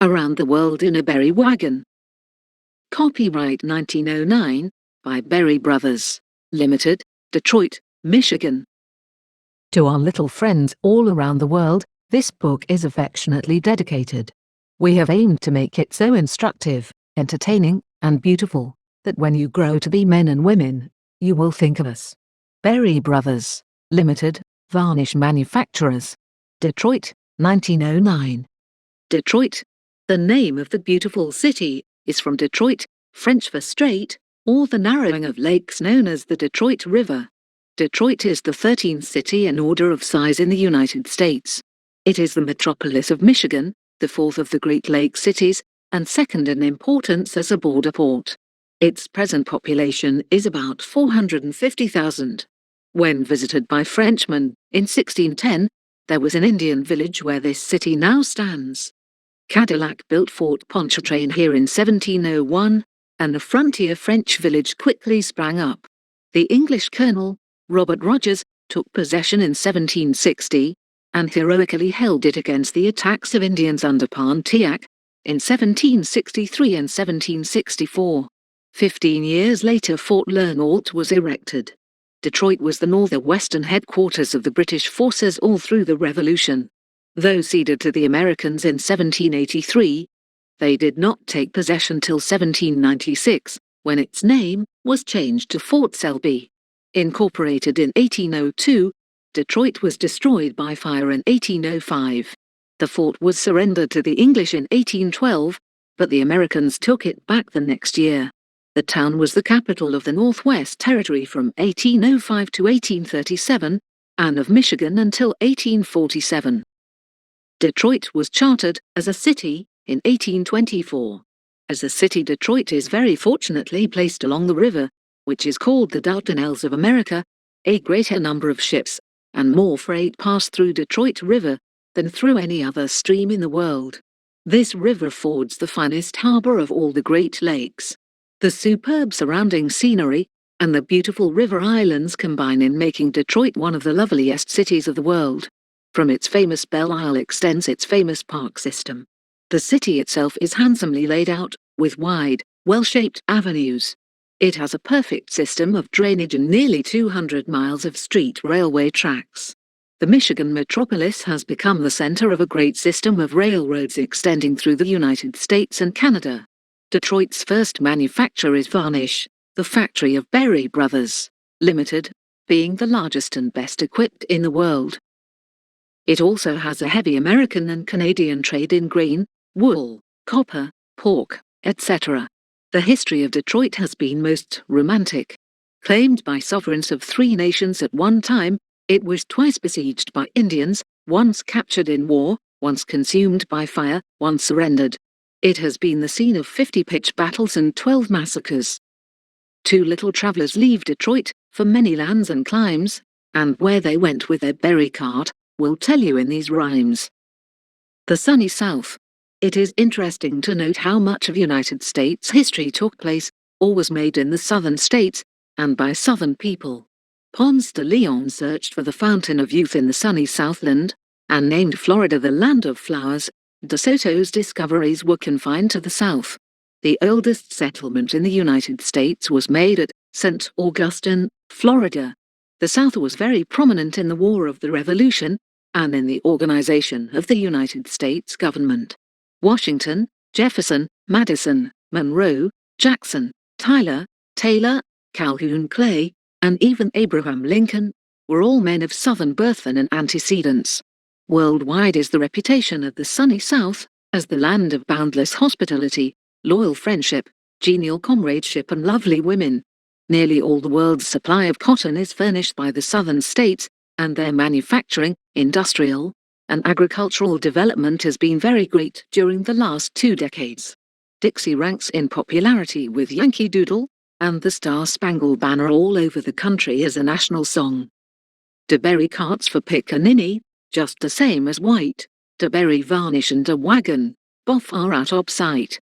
Around the World in a Berry Wagon. Copyright 1909 by Berry Brothers, Limited, Detroit, Michigan. To our little friends all around the world, this book is affectionately dedicated. We have aimed to make it so instructive, entertaining, and beautiful, that when you grow to be men and women, you will think of us. Berry Brothers, Limited, Varnish Manufacturers. Detroit, 1909. Detroit. The name of the beautiful city is from Detroit, French for strait, or the narrowing of lakes known as the Detroit River. Detroit is the 13th city in order of size in the United States. It is the metropolis of Michigan, the fourth of the Great Lakes cities, and second in importance as a border port. Its present population is about 450,000. When visited by Frenchmen in 1610, there was an Indian village where this city now stands. Cadillac built Fort Pontchartrain here in 1701, and a frontier French village quickly sprang up. The English colonel, Robert Rogers, took possession in 1760, and heroically held it against the attacks of Indians under Pontiac in 1763 and 1764. 15 years later Fort Lernault was erected. Detroit was the northwestern headquarters of the British forces all through the Revolution. Though ceded to the Americans in 1783, they did not take possession till 1796, when its name was changed to Fort Selby. Incorporated in 1802, Detroit was destroyed by fire in 1805. The fort was surrendered to the English in 1812, but the Americans took it back the next year. The town was the capital of the Northwest Territory from 1805 to 1837, and of Michigan until 1847. Detroit was chartered as a city in 1824. As a city, Detroit is very fortunately placed along the river, which is called the Dardanelles of America. A greater number of ships and more freight pass through Detroit River than through any other stream in the world. This river affords the finest harbor of all the Great Lakes. The superb surrounding scenery and the beautiful river islands combine in making Detroit one of the loveliest cities of the world. From its famous Belle Isle extends its famous park system. The city itself is handsomely laid out, with wide, well-shaped avenues. It has a perfect system of drainage and nearly 200 miles of street railway tracks. The Michigan metropolis has become the center of a great system of railroads extending through the United States and Canada. Detroit's first manufacture is Varnish, the factory of Berry Brothers, Limited, being the largest and best equipped in the world. It also has a heavy American and Canadian trade in grain, wool, copper, pork, etc. The history of Detroit has been most romantic. Claimed by sovereigns of 3 nations at one time, it was twice besieged by Indians, once captured in war, once consumed by fire, once surrendered. It has been the scene of 50 pitched battles and 12 massacres. 2 little travelers leave Detroit for many lands and climes, and where they went with their berry cart, will tell you in these rhymes. The sunny South. It is interesting to note how much of United States history took place, or was made in the southern states, and by southern people. Ponce de Leon searched for the fountain of youth in the sunny Southland, and named Florida the land of flowers. De Soto's discoveries were confined to the South. The oldest settlement in the United States was made at St. Augustine, Florida. The South was very prominent in the War of the Revolution, and in the organization of the United States government. Washington, Jefferson, Madison, Monroe, Jackson, Tyler, Taylor, Calhoun Clay, and even Abraham Lincoln were all men of Southern birth and antecedents. Worldwide is the reputation of the sunny South as the land of boundless hospitality, loyal friendship, genial comradeship, and lovely women. Nearly all the world's supply of cotton is furnished by the southern states, and their manufacturing, industrial, and agricultural development has been very great during the last 2 decades. Dixie ranks in popularity with Yankee Doodle and the Star-Spangled Banner all over the country as a national song. De Berry carts for pickaninny, just the same as white, De Berry varnish and de wagon, both are out of sight.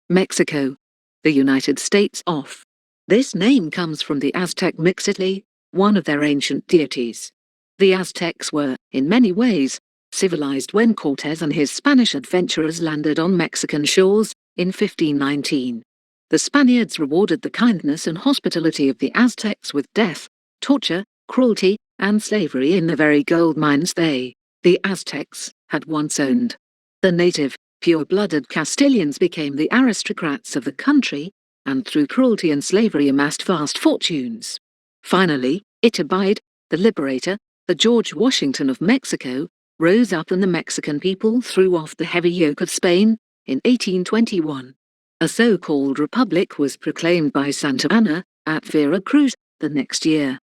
Mexico, the United States of. This name comes from the Aztec Mixtli, one of their ancient deities. The Aztecs were, in many ways, civilized when Cortés and his Spanish adventurers landed on Mexican shores in 1519. The Spaniards rewarded the kindness and hospitality of the Aztecs with death, torture, cruelty, and slavery in the very gold mines they, the Aztecs, had once owned. The native, pure-blooded Castilians became the aristocrats of the country, and through cruelty and slavery amassed vast fortunes. Finally, Iturbide, the liberator, the George Washington of Mexico, rose up and the Mexican people threw off the heavy yoke of Spain in 1821. A so-called republic was proclaimed by Santa Anna at Veracruz the next year.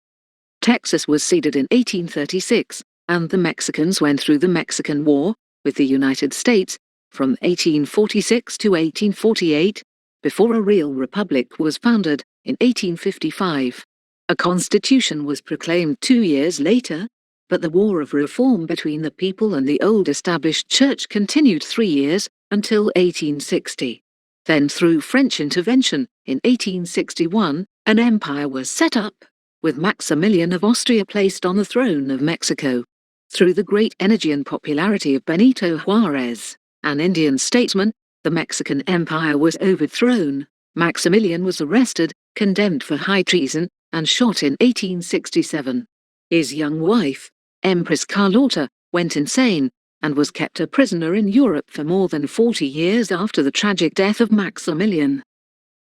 Texas was ceded in 1836, and the Mexicans went through the Mexican War with the United States from 1846 to 1848, before a real republic was founded in 1855. A constitution was proclaimed 2 years later, but the war of reform between the people and the old established church continued 3 years, until 1860. Then through French intervention, in 1861, an empire was set up, with Maximilian of Austria placed on the throne of Mexico. Through the great energy and popularity of Benito Juárez, an Indian statesman, the Mexican Empire was overthrown. Maximilian was arrested, condemned for high treason, and shot in 1867. His young wife, Empress Carlota, went insane, and was kept a prisoner in Europe for more than 40 years after the tragic death of Maximilian.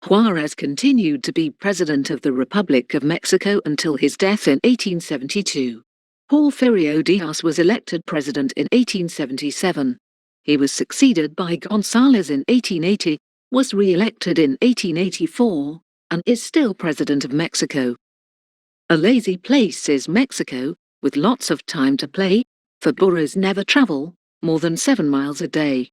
Juárez continued to be president of the Republic of Mexico until his death in 1872. Porfirio Díaz was elected president in 1877. He was succeeded by González in 1880, was re-elected in 1884, and is still president of Mexico. A lazy place is Mexico, with lots of time to play, for burros never travel more than 7 miles a day.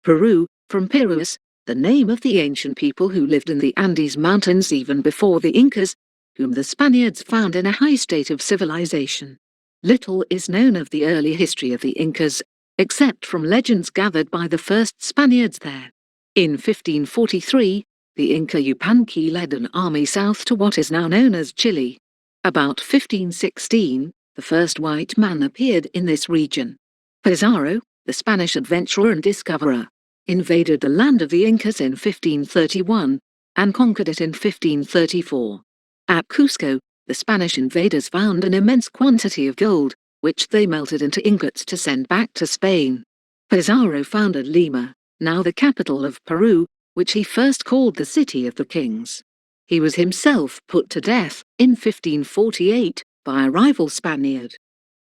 Peru, from Perus, the name of the ancient people who lived in the Andes Mountains even before the Incas, whom the Spaniards found in a high state of civilization. Little is known of the early history of the Incas, except from legends gathered by the first Spaniards there. In 1543, the Inca Yupanqui led an army south to what is now known as Chile. About 1516, the first white man appeared in this region. Pizarro, the Spanish adventurer and discoverer, invaded the land of the Incas in 1531 and conquered it in 1534. At Cusco, the Spanish invaders found an immense quantity of gold, which they melted into ingots to send back to Spain. Pizarro founded Lima, now the capital of Peru, which he first called the City of the Kings. He was himself put to death in 1548 by a rival Spaniard.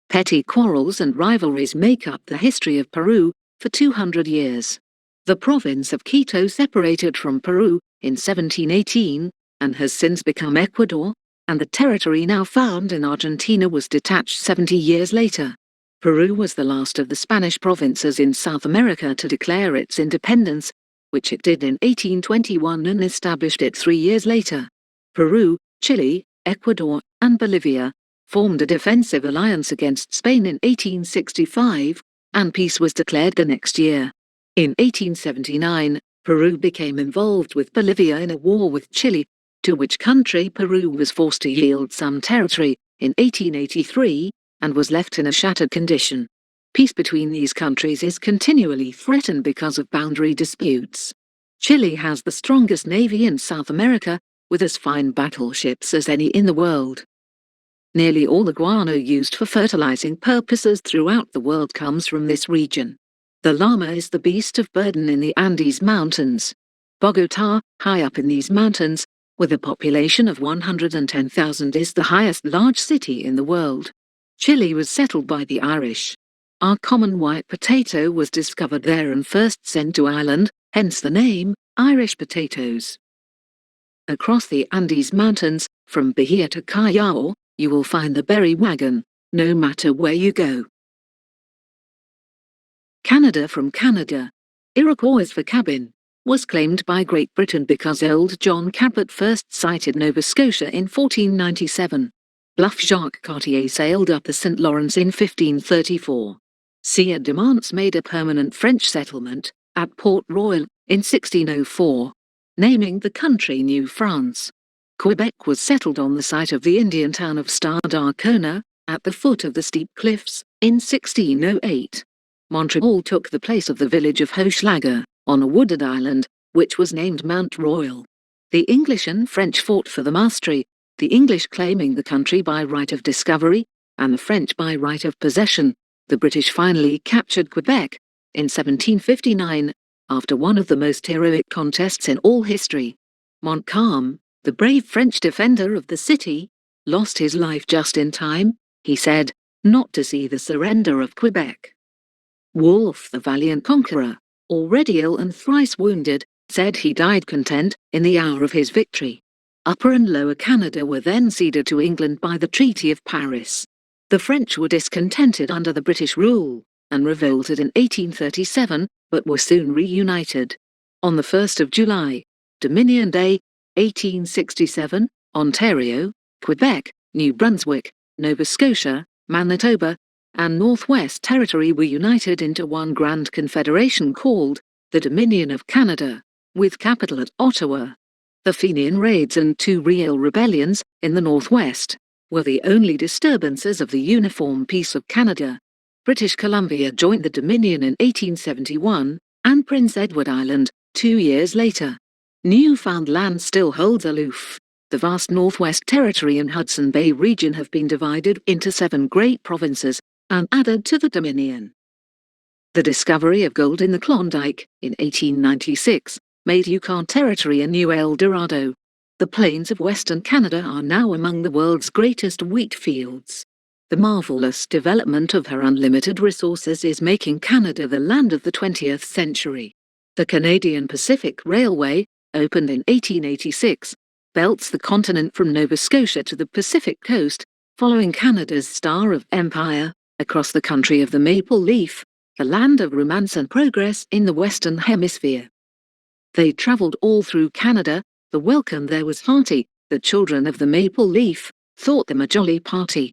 Petty quarrels and rivalries make up the history of Peru for 200 years. The province of Quito separated from Peru in 1718 and has since become Ecuador, and the territory now found in Argentina was detached 70 years later. Peru was the last of the Spanish provinces in South America to declare its independence, which it did in 1821 and established it 3 years later. Peru, Chile, Ecuador, and Bolivia formed a defensive alliance against Spain in 1865, and peace was declared the next year. In 1879, Peru became involved with Bolivia in a war with Chile, to which country Peru was forced to yield some territory in 1883 and was left in a shattered condition. Peace between these countries is continually threatened because of boundary disputes. Chile has the strongest navy in South America, with as fine battleships as any in the world. Nearly all the guano used for fertilizing purposes throughout the world comes from this region. The llama is the beast of burden in the Andes Mountains. Bogotá, high up in these mountains, with a population of 110,000, is the highest large city in the world. Chile was settled by the Irish. Our common white potato was discovered there and first sent to Ireland, hence the name, Irish potatoes. Across the Andes Mountains, from Bahia to Callao, you will find the berry wagon, no matter where you go. Canada, from Canada, Iroquois for cabin, was claimed by Great Britain because old John Cabot first sighted Nova Scotia in 1497. Bluff Jacques Cartier sailed up the St. Lawrence in 1534. Sire de Mance made a permanent French settlement at Port Royal in 1604, naming the country New France. Quebec was settled on the site of the Indian town of Stade-Arcona, at the foot of the steep cliffs, In 1608, Montreal took the place of the village of Hochelaga, on a wooded island, which was named Mount Royal. The English and French fought for the mastery, the English claiming the country by right of discovery, and the French by right of possession. The British finally captured Quebec in 1759, after one of the most heroic contests in all history. Montcalm, the brave French defender of the city, lost his life just in time, he said, not to see the surrender of Quebec. Wolfe, the valiant conqueror, already ill and thrice wounded, said he died content in the hour of his victory. Upper and Lower Canada were then ceded to England by the Treaty of Paris. The French were discontented under the British rule, and revolted in 1837, but were soon reunited. On the 1st of July, Dominion Day, 1867, Ontario, Quebec, New Brunswick, Nova Scotia, Manitoba, and Northwest Territory were united into one grand confederation called the Dominion of Canada, with capital at Ottawa. The Fenian raids and two real rebellions in the Northwest were the only disturbances of the uniform peace of Canada. British Columbia joined the Dominion in 1871, and Prince Edward Island 2 years later. Newfoundland still holds aloof. The vast Northwest Territory and Hudson Bay region have been divided into 7 great provinces and added to the Dominion. The discovery of gold in the Klondike in 1896 made Yukon Territory a new El Dorado. The plains of Western Canada are now among the world's greatest wheat fields. The marvelous development of her unlimited resources is making Canada the land of the 20th century. The Canadian Pacific Railway, opened in 1886, belts the continent from Nova Scotia to the Pacific coast, following Canada's Star of Empire, across the country of the maple leaf, the land of romance and progress in the Western Hemisphere. They travelled all through Canada. The welcome there was hearty. The children of the maple leaf thought them a jolly party.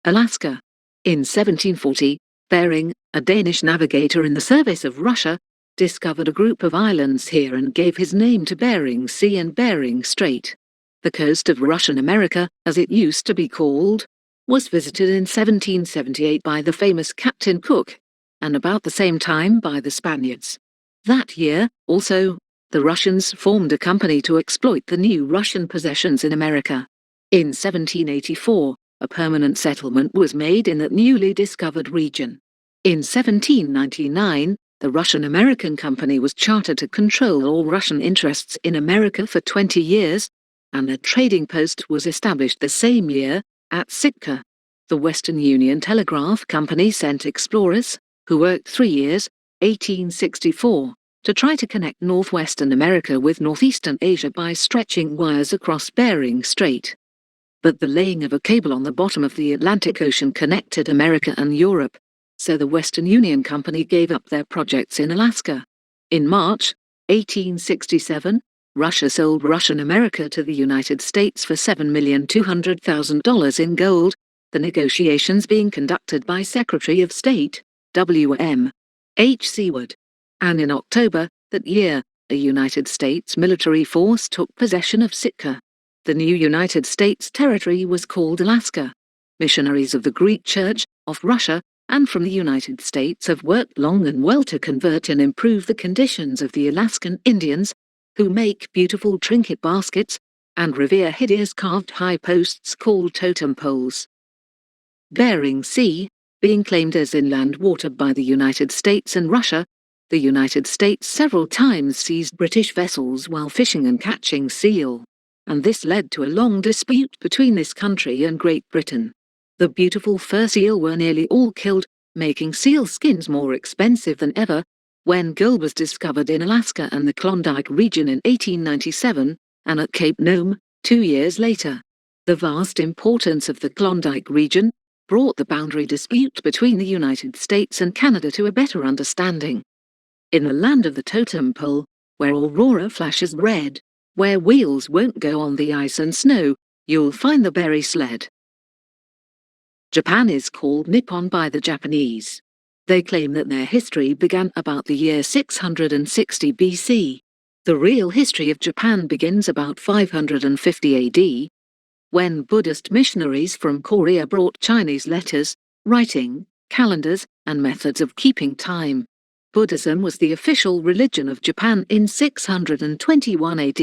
Alaska. In 1740, Bering, a Danish navigator in the service of Russia, discovered a group of islands here and gave his name to Bering Sea and Bering Strait. The coast of Russian America, as it used to be called, was visited in 1778 by the famous Captain Cook, and about the same time by the Spaniards. That year, also, the Russians formed a company to exploit the new Russian possessions in America. In 1784, a permanent settlement was made in that newly discovered region. In 1799, the Russian-American Company was chartered to control all Russian interests in America for 20 years, and a trading post was established the same year at Sitka. The Western Union Telegraph Company sent explorers, who worked 3 years, 1864, to try to connect northwestern America with northeastern Asia by stretching wires across Bering Strait. But the laying of a cable on the bottom of the Atlantic Ocean connected America and Europe, so the Western Union Company gave up their projects in Alaska. In March 1867, Russia sold Russian America to the United States for $7,200,000 in gold, the negotiations being conducted by Secretary of State W.M. H. Seward. And in October that year, a United States military force took possession of Sitka. The new United States territory was called Alaska. Missionaries of the Greek Church, of Russia, and from the United States have worked long and well to convert and improve the conditions of the Alaskan Indians, who make beautiful trinket baskets and revere hideous carved high posts called totem poles. Bering Sea, being claimed as inland water by the United States and Russia, the United States several times seized British vessels while fishing and catching seal, and this led to a long dispute between this country and Great Britain. The beautiful fur seal were nearly all killed, making seal skins more expensive than ever, when gold was discovered in Alaska and the Klondike region in 1897, and at Cape Nome 2 years later. The vast importance of the Klondike region brought the boundary dispute between the United States and Canada to a better understanding. In the land of the totem pole, where aurora flashes red, where wheels won't go on the ice and snow, you'll find the berry sled. Japan is called Nippon by the Japanese. They claim that their history began about the year 660 BC. The real history of Japan begins about 550 AD, when Buddhist missionaries from Korea brought Chinese letters, writing, calendars, and methods of keeping time. Buddhism was the official religion of Japan in 621 AD.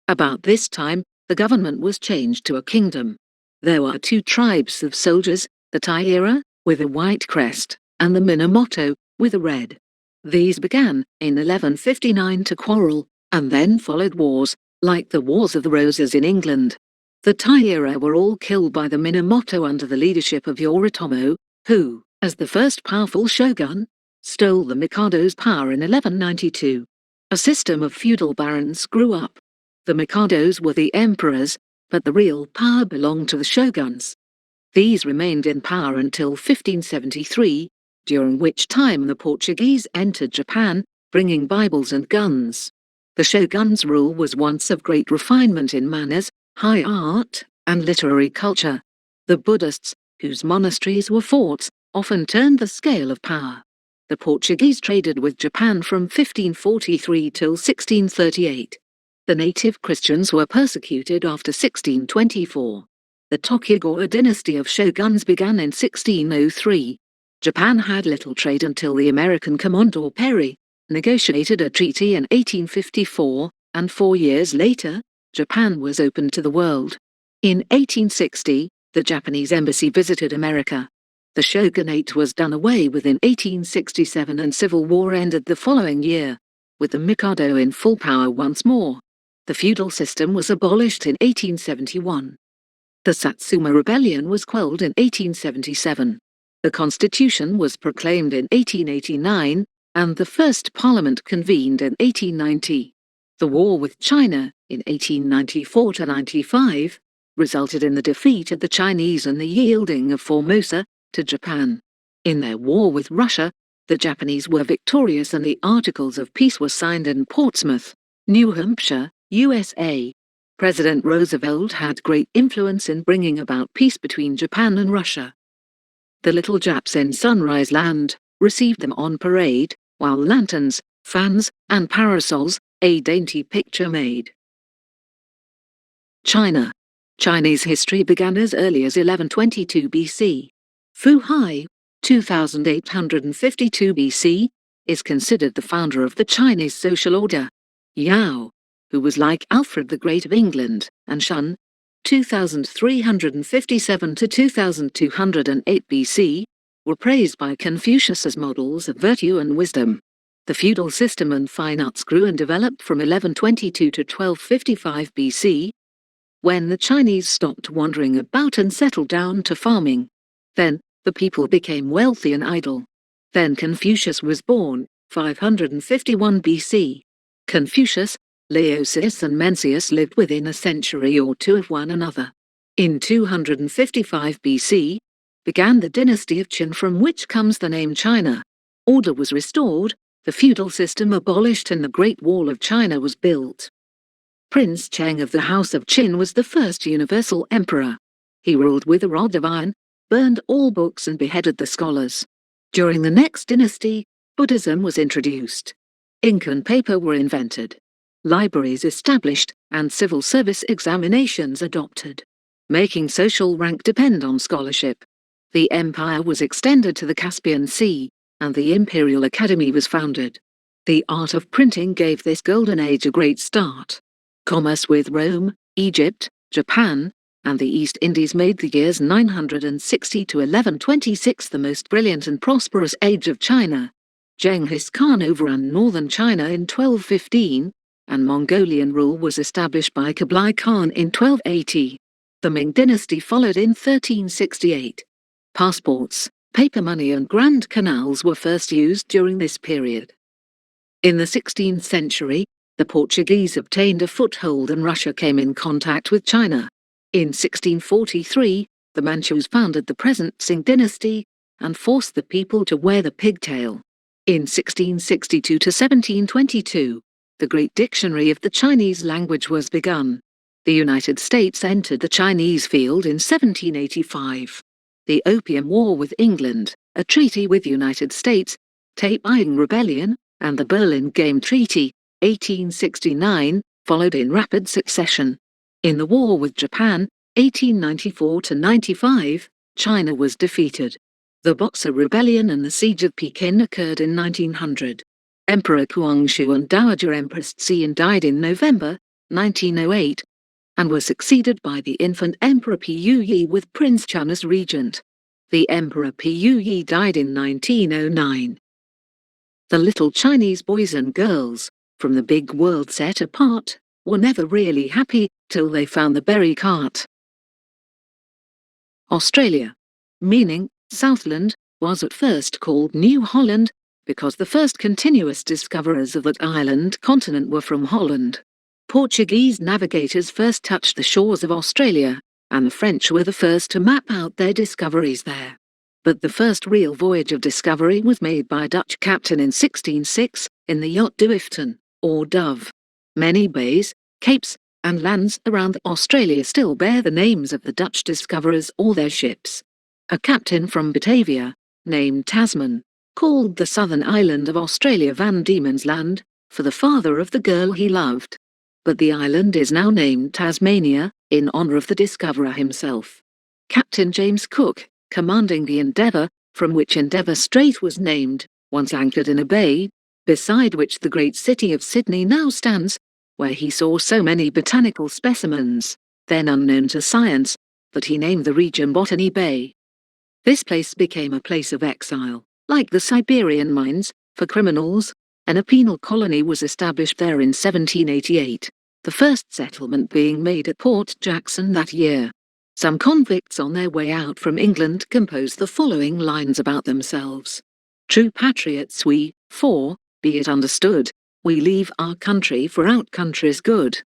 About this time, the government was changed to a kingdom. There were two tribes of soldiers, the Taira, with a white crest, and the Minamoto, with a red. These began, in 1159, to quarrel, and then followed wars, like the Wars of the Roses in England. The Taira were all killed by the Minamoto under the leadership of Yoritomo, who, as the first powerful shogun, stole the Mikado's power in 1192. A system of feudal barons grew up. The Mikados were the emperors, but the real power belonged to the shoguns. These remained in power until 1573, during which time the Portuguese entered Japan, bringing Bibles and guns. The shogun's rule was once of great refinement in manners, high art, and literary culture. The Buddhists, whose monasteries were forts, often turned the scale of power. The Portuguese traded with Japan from 1543 till 1638. The native Christians were persecuted after 1624. The Tokugawa dynasty of shoguns began in 1603. Japan had little trade until the American Commodore Perry negotiated a treaty in 1854, and 4 years later, Japan was opened to the world. In 1860, the Japanese embassy visited America. The shogunate was done away with in 1867 and civil war ended the following year, with the Mikado in full power once more. The feudal system was abolished in 1871. The Satsuma Rebellion was quelled in 1877. The Constitution was proclaimed in 1889, and the first Parliament convened in 1890. The war with China, in 1894–95, resulted in the defeat of the Chinese and the yielding of Formosa to Japan. In their war with Russia, the Japanese were victorious and the Articles of Peace were signed in Portsmouth, New Hampshire, USA. President Roosevelt had great influence in bringing about peace between Japan and Russia. The little Japs in Sunrise Land received them on parade, while lanterns, fans, and parasols, a dainty picture made. China. Chinese history began as early as 1122 BC. Fu Hai, 2852 BC, is considered the founder of the Chinese social order. Yao, who was like Alfred the Great of England, and Shun, 2357–2208 BC, were praised by Confucius as models of virtue and wisdom. The feudal system and fine arts grew and developed from 1122 to 1255 BC, when the Chinese stopped wandering about and settled down to farming. Then, the people became wealthy and idle. Then Confucius was born, 551 BC. Confucius, Laodice and Mencius lived within a century or two of one another. In 255 BC, began the dynasty of Qin, from which comes the name China. Order was restored, the feudal system abolished, and the Great Wall of China was built. Prince Cheng of the House of Qin was the first universal emperor. He ruled with a rod of iron, burned all books and beheaded the scholars. During the next dynasty, Buddhism was introduced. Ink and paper were invented. Libraries established, and civil service examinations adopted, making social rank depend on scholarship. The empire was extended to the Caspian Sea, and the Imperial Academy was founded. The art of printing gave this golden age a great start. Commerce with Rome, Egypt, Japan, and the East Indies made the years 960 to 1126 the most brilliant and prosperous age of China. Genghis Khan overran northern China in 1215, and Mongolian rule was established by Kublai Khan in 1280. The Ming dynasty followed in 1368. Passports, paper money and grand canals were first used during this period. In the 16th century, the Portuguese obtained a foothold and Russia came in contact with China. In 1643, the Manchus founded the present Qing dynasty and forced the people to wear the pigtail. In 1662 to 1722, the Great Dictionary of the Chinese language was begun. The United States entered the Chinese field in 1785. The Opium War with England, a treaty with the United States, Taiping Rebellion, and the Berlin Game Treaty, 1869, followed in rapid succession. In the war with Japan, 1894 to 95, China was defeated. The Boxer Rebellion and the Siege of Pekin occurred in 1900. Emperor Guangxu and Dowager Empress Xian died in November 1908 and were succeeded by the infant Emperor Puyi with Prince Chun as regent. The Emperor Puyi died in 1909. The little Chinese boys and girls, from the big world set apart, were never really happy till they found the berry cart. Australia, meaning Southland, was at first called New Holland because the first continuous discoverers of that island continent were from Holland. Portuguese navigators first touched the shores of Australia, and the French were the first to map out their discoveries there. But the first real voyage of discovery was made by a Dutch captain in 1606 in the yacht Duifton, or Dove. Many bays, capes, and lands around Australia still bear the names of the Dutch discoverers or their ships. A captain from Batavia, named Tasman, called the southern island of Australia Van Diemen's Land, for the father of the girl he loved. But the island is now named Tasmania, in honour of the discoverer himself. Captain James Cook, commanding the Endeavour, from which Endeavour Strait was named, once anchored in a bay, beside which the great city of Sydney now stands, where he saw so many botanical specimens, then unknown to science, that he named the region Botany Bay. This place became a place of exile, like the Siberian mines, for criminals, and a penal colony was established there in 1788, the first settlement being made at Port Jackson that year. Some convicts on their way out from England composed the following lines about themselves. True patriots we, for, be it understood, we leave our country for our country's good.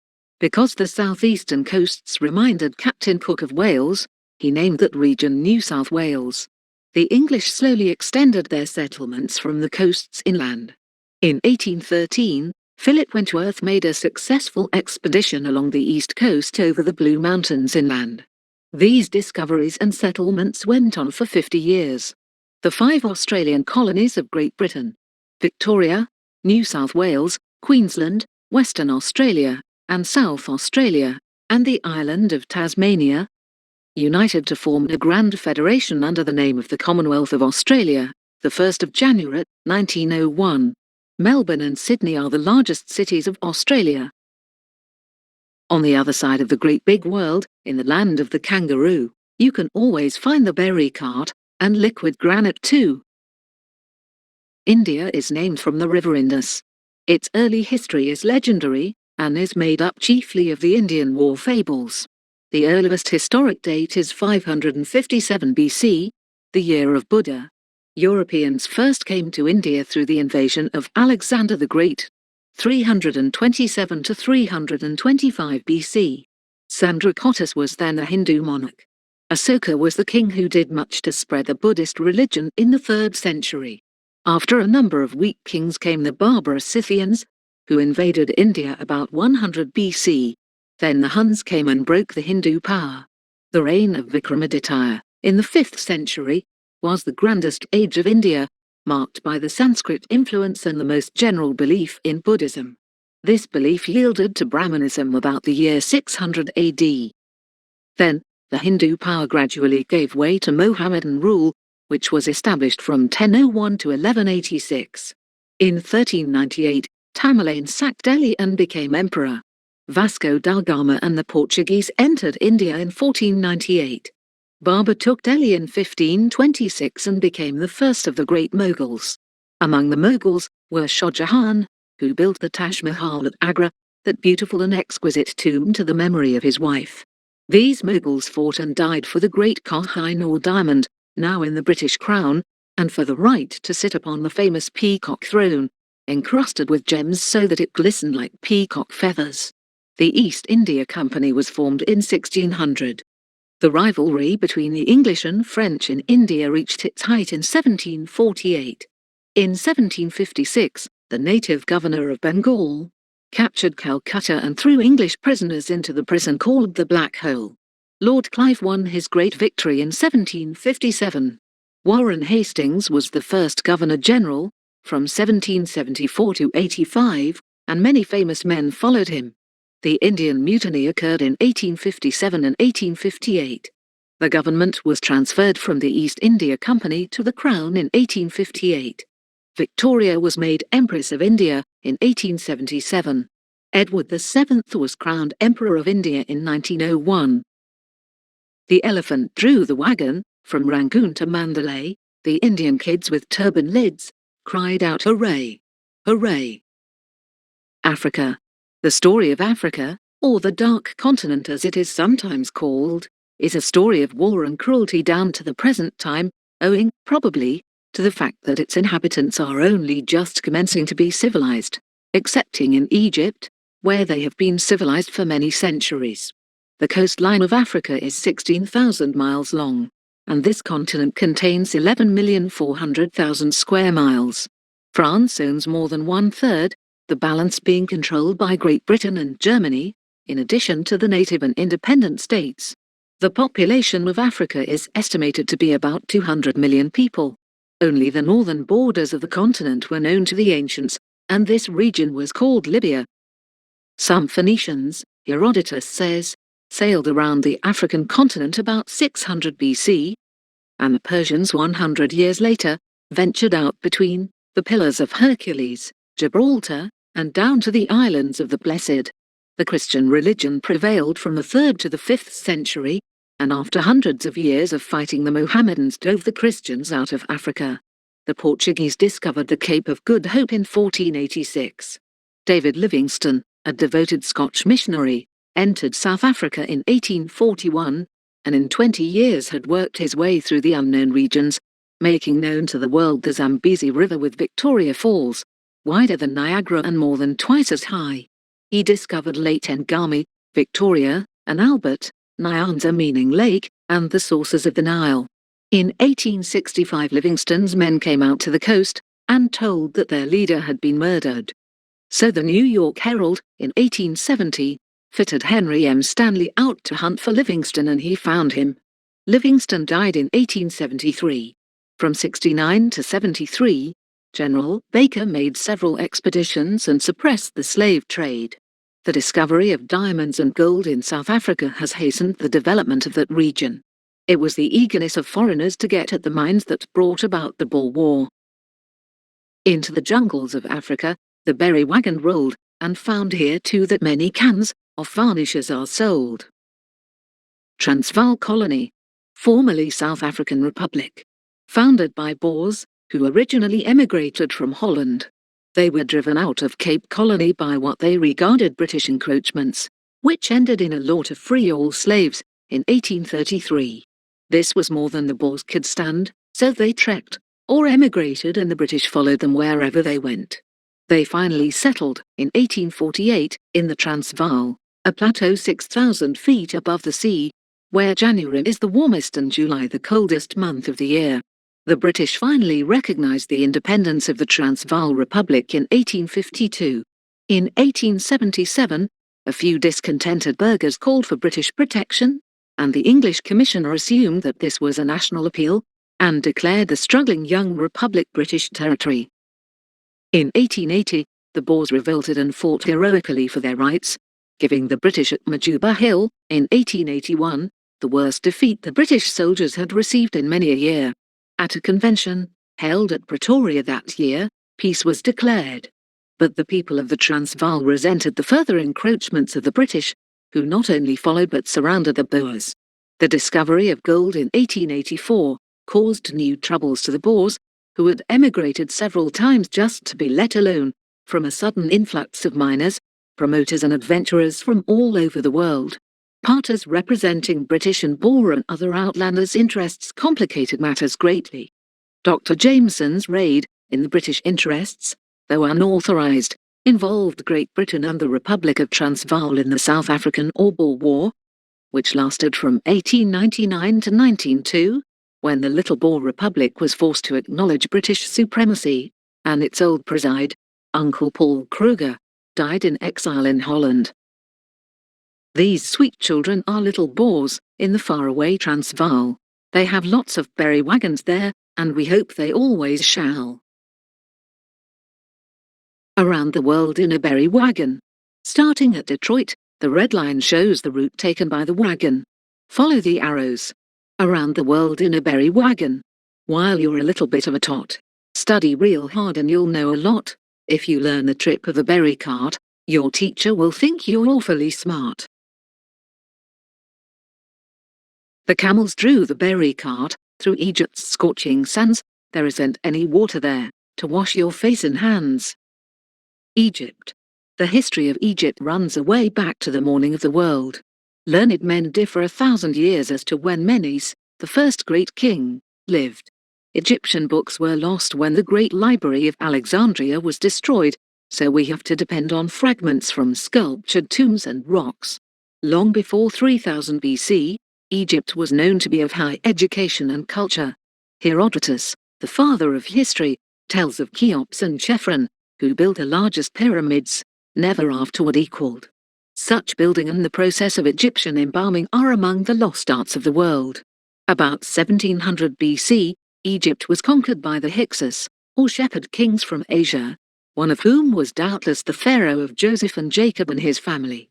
Because the southeastern coasts reminded Captain Cook of Wales, he named that region New South Wales. The English slowly extended their settlements from the coasts inland. In 1813, Philip Wentworth made a successful expedition along the east coast over the Blue Mountains inland. These discoveries and settlements went on for 50 years. The 5 Australian colonies of Great Britain, Victoria, New South Wales, Queensland, Western Australia, and South Australia, and the island of Tasmania, united to form a grand federation under the name of the Commonwealth of Australia, the 1st of January, 1901. Melbourne and Sydney are the largest cities of Australia. On the other side of the great big world, in the land of the kangaroo, you can always find the berry cart, and liquid granite too. India is named from the river Indus. Its early history is legendary, and is made up chiefly of the Indian war fables. The earliest historic date is 557 BC, the year of Buddha. Europeans first came to India through the invasion of Alexander the Great, 327 to 325 BC. Sandrakotis was then a Hindu monarch. Asoka was the king who did much to spread the Buddhist religion in the 3rd century. After a number of weak kings came the barbarous Scythians, who invaded India about 100 BC. Then the Huns came and broke the Hindu power. The reign of Vikramaditya, in the 5th century, was the grandest age of India, marked by the Sanskrit influence and the most general belief in Buddhism. This belief yielded to Brahmanism about the year 600 AD. Then, the Hindu power gradually gave way to Mohammedan rule, which was established from 1001 to 1186. In 1398, Tamerlane sacked Delhi and became emperor. Vasco da Gama and the Portuguese entered India in 1498. Babur took Delhi in 1526 and became the first of the great Mughals. Among the Mughals were Shah Jahan, who built the Taj Mahal at Agra, that beautiful and exquisite tomb to the memory of his wife. These Mughals fought and died for the great Koh-i-Noor diamond, now in the British Crown, and for the right to sit upon the famous peacock throne, encrusted with gems so that it glistened like peacock feathers. The East India Company was formed in 1600. The rivalry between the English and French in India reached its height in 1748. In 1756, the native governor of Bengal captured Calcutta and threw English prisoners into the prison called the Black Hole. Lord Clive won his great victory in 1757. Warren Hastings was the first Governor-General, from 1774 to 85, and many famous men followed him. The Indian Mutiny occurred in 1857 and 1858. The government was transferred from the East India Company to the Crown in 1858. Victoria was made Empress of India in 1877. Edward VII was crowned Emperor of India in 1901. The elephant drew the wagon. From Rangoon to Mandalay, the Indian kids with turban lids cried out hooray, hooray. Africa. The story of Africa, or the Dark Continent as it is sometimes called, is a story of war and cruelty down to the present time, owing, probably, to the fact that its inhabitants are only just commencing to be civilized, excepting in Egypt, where they have been civilized for many centuries. The coastline of Africa is 16,000 miles long, and this continent contains 11,400,000 square miles. France owns more than one-third, the balance being controlled by Great Britain and Germany, in addition to the native and independent states. The population of Africa is estimated to be about 200 million people. Only the northern borders of the continent were known to the ancients, and this region was called Libya. Some Phoenicians, Herodotus says, sailed around the African continent about 600 BC, and the Persians 100 years later ventured out between the Pillars of Hercules, Gibraltar, and down to the islands of the Blessed. The Christian religion prevailed from the 3rd to the 5th century, and after hundreds of years of fighting, the Mohammedans drove the Christians out of Africa. The Portuguese discovered the Cape of Good Hope in 1486. David Livingstone, a devoted Scotch missionary, entered South Africa in 1841, and in 20 years had worked his way through the unknown regions, making known to the world the Zambezi River with Victoria Falls, wider than Niagara and more than twice as high. He discovered Lake Ngami, Victoria, and Albert, Nyanza meaning lake, and the sources of the Nile. In 1865 Livingstone's men came out to the coast and told that their leader had been murdered. So the New York Herald, in 1870, fitted Henry M. Stanley out to hunt for Livingstone, and he found him. Livingstone died in 1873. From 69 to 73, General Baker made several expeditions and suppressed the slave trade. The discovery of diamonds and gold in South Africa has hastened the development of that region. It was the eagerness of foreigners to get at the mines that brought about the Boer War. Into the jungles of Africa, the berry wagon rolled, and found here too that many cans of varnishes are sold. Transvaal Colony, formerly South African Republic, founded by Boers who originally emigrated from Holland. They were driven out of Cape Colony by what they regarded British encroachments, which ended in a law to free all slaves in 1833. This was more than the Boers could stand, so they trekked or emigrated, and the British followed them wherever they went. They finally settled in 1848 in the Transvaal, a plateau 6,000 feet above the sea, where January is the warmest and July the coldest month of the year. The British finally recognized the independence of the Transvaal Republic in 1852. In 1877, a few discontented burghers called for British protection, and the English commissioner assumed that this was a national appeal and declared the struggling young republic British territory. In 1880, the Boers revolted and fought heroically for their rights, giving the British at Majuba Hill, in 1881, the worst defeat the British soldiers had received in many a year. At a convention held at Pretoria that year, peace was declared. But the people of the Transvaal resented the further encroachments of the British, who not only followed but surrounded the Boers. The discovery of gold in 1884 caused new troubles to the Boers, who had emigrated several times just to be let alone from a sudden influx of miners, promoters and adventurers from all over the world. Parties representing British and Boer and other outlanders' interests complicated matters greatly. Dr. Jameson's raid, in the British interests, though unauthorized, involved Great Britain and the Republic of Transvaal in the South African or Boer War, which lasted from 1899 to 1902, when the Little Boer Republic was forced to acknowledge British supremacy, and its old preside, Uncle Paul Kruger, died in exile in Holland. These sweet children are little Boers in the faraway Transvaal. They have lots of berry wagons there, and we hope they always shall. Around the world in a berry wagon. Starting at Detroit, the red line shows the route taken by the wagon. Follow the arrows. Around the world in a berry wagon. While you're a little bit of a tot, study real hard and you'll know a lot. If you learn the trip of a berry cart, your teacher will think you're awfully smart. The camels drew the berry cart through Egypt's scorching sands. There isn't any water there to wash your face and hands. Egypt. The history of Egypt runs away back to the morning of the world. Learned men differ 1,000 years as to when Menes, the first great king, lived. Egyptian books were lost when the Great Library of Alexandria was destroyed, so we have to depend on fragments from sculptured tombs and rocks. Long before 3000 BC, Egypt was known to be of high education and culture. Herodotus, the father of history, tells of Cheops and Chephren, who built the largest pyramids, never afterward equaled. Such building and the process of Egyptian embalming are among the lost arts of the world. About 1700 BC, Egypt was conquered by the Hyksos, or shepherd kings from Asia, one of whom was doubtless the pharaoh of Joseph and Jacob and his family.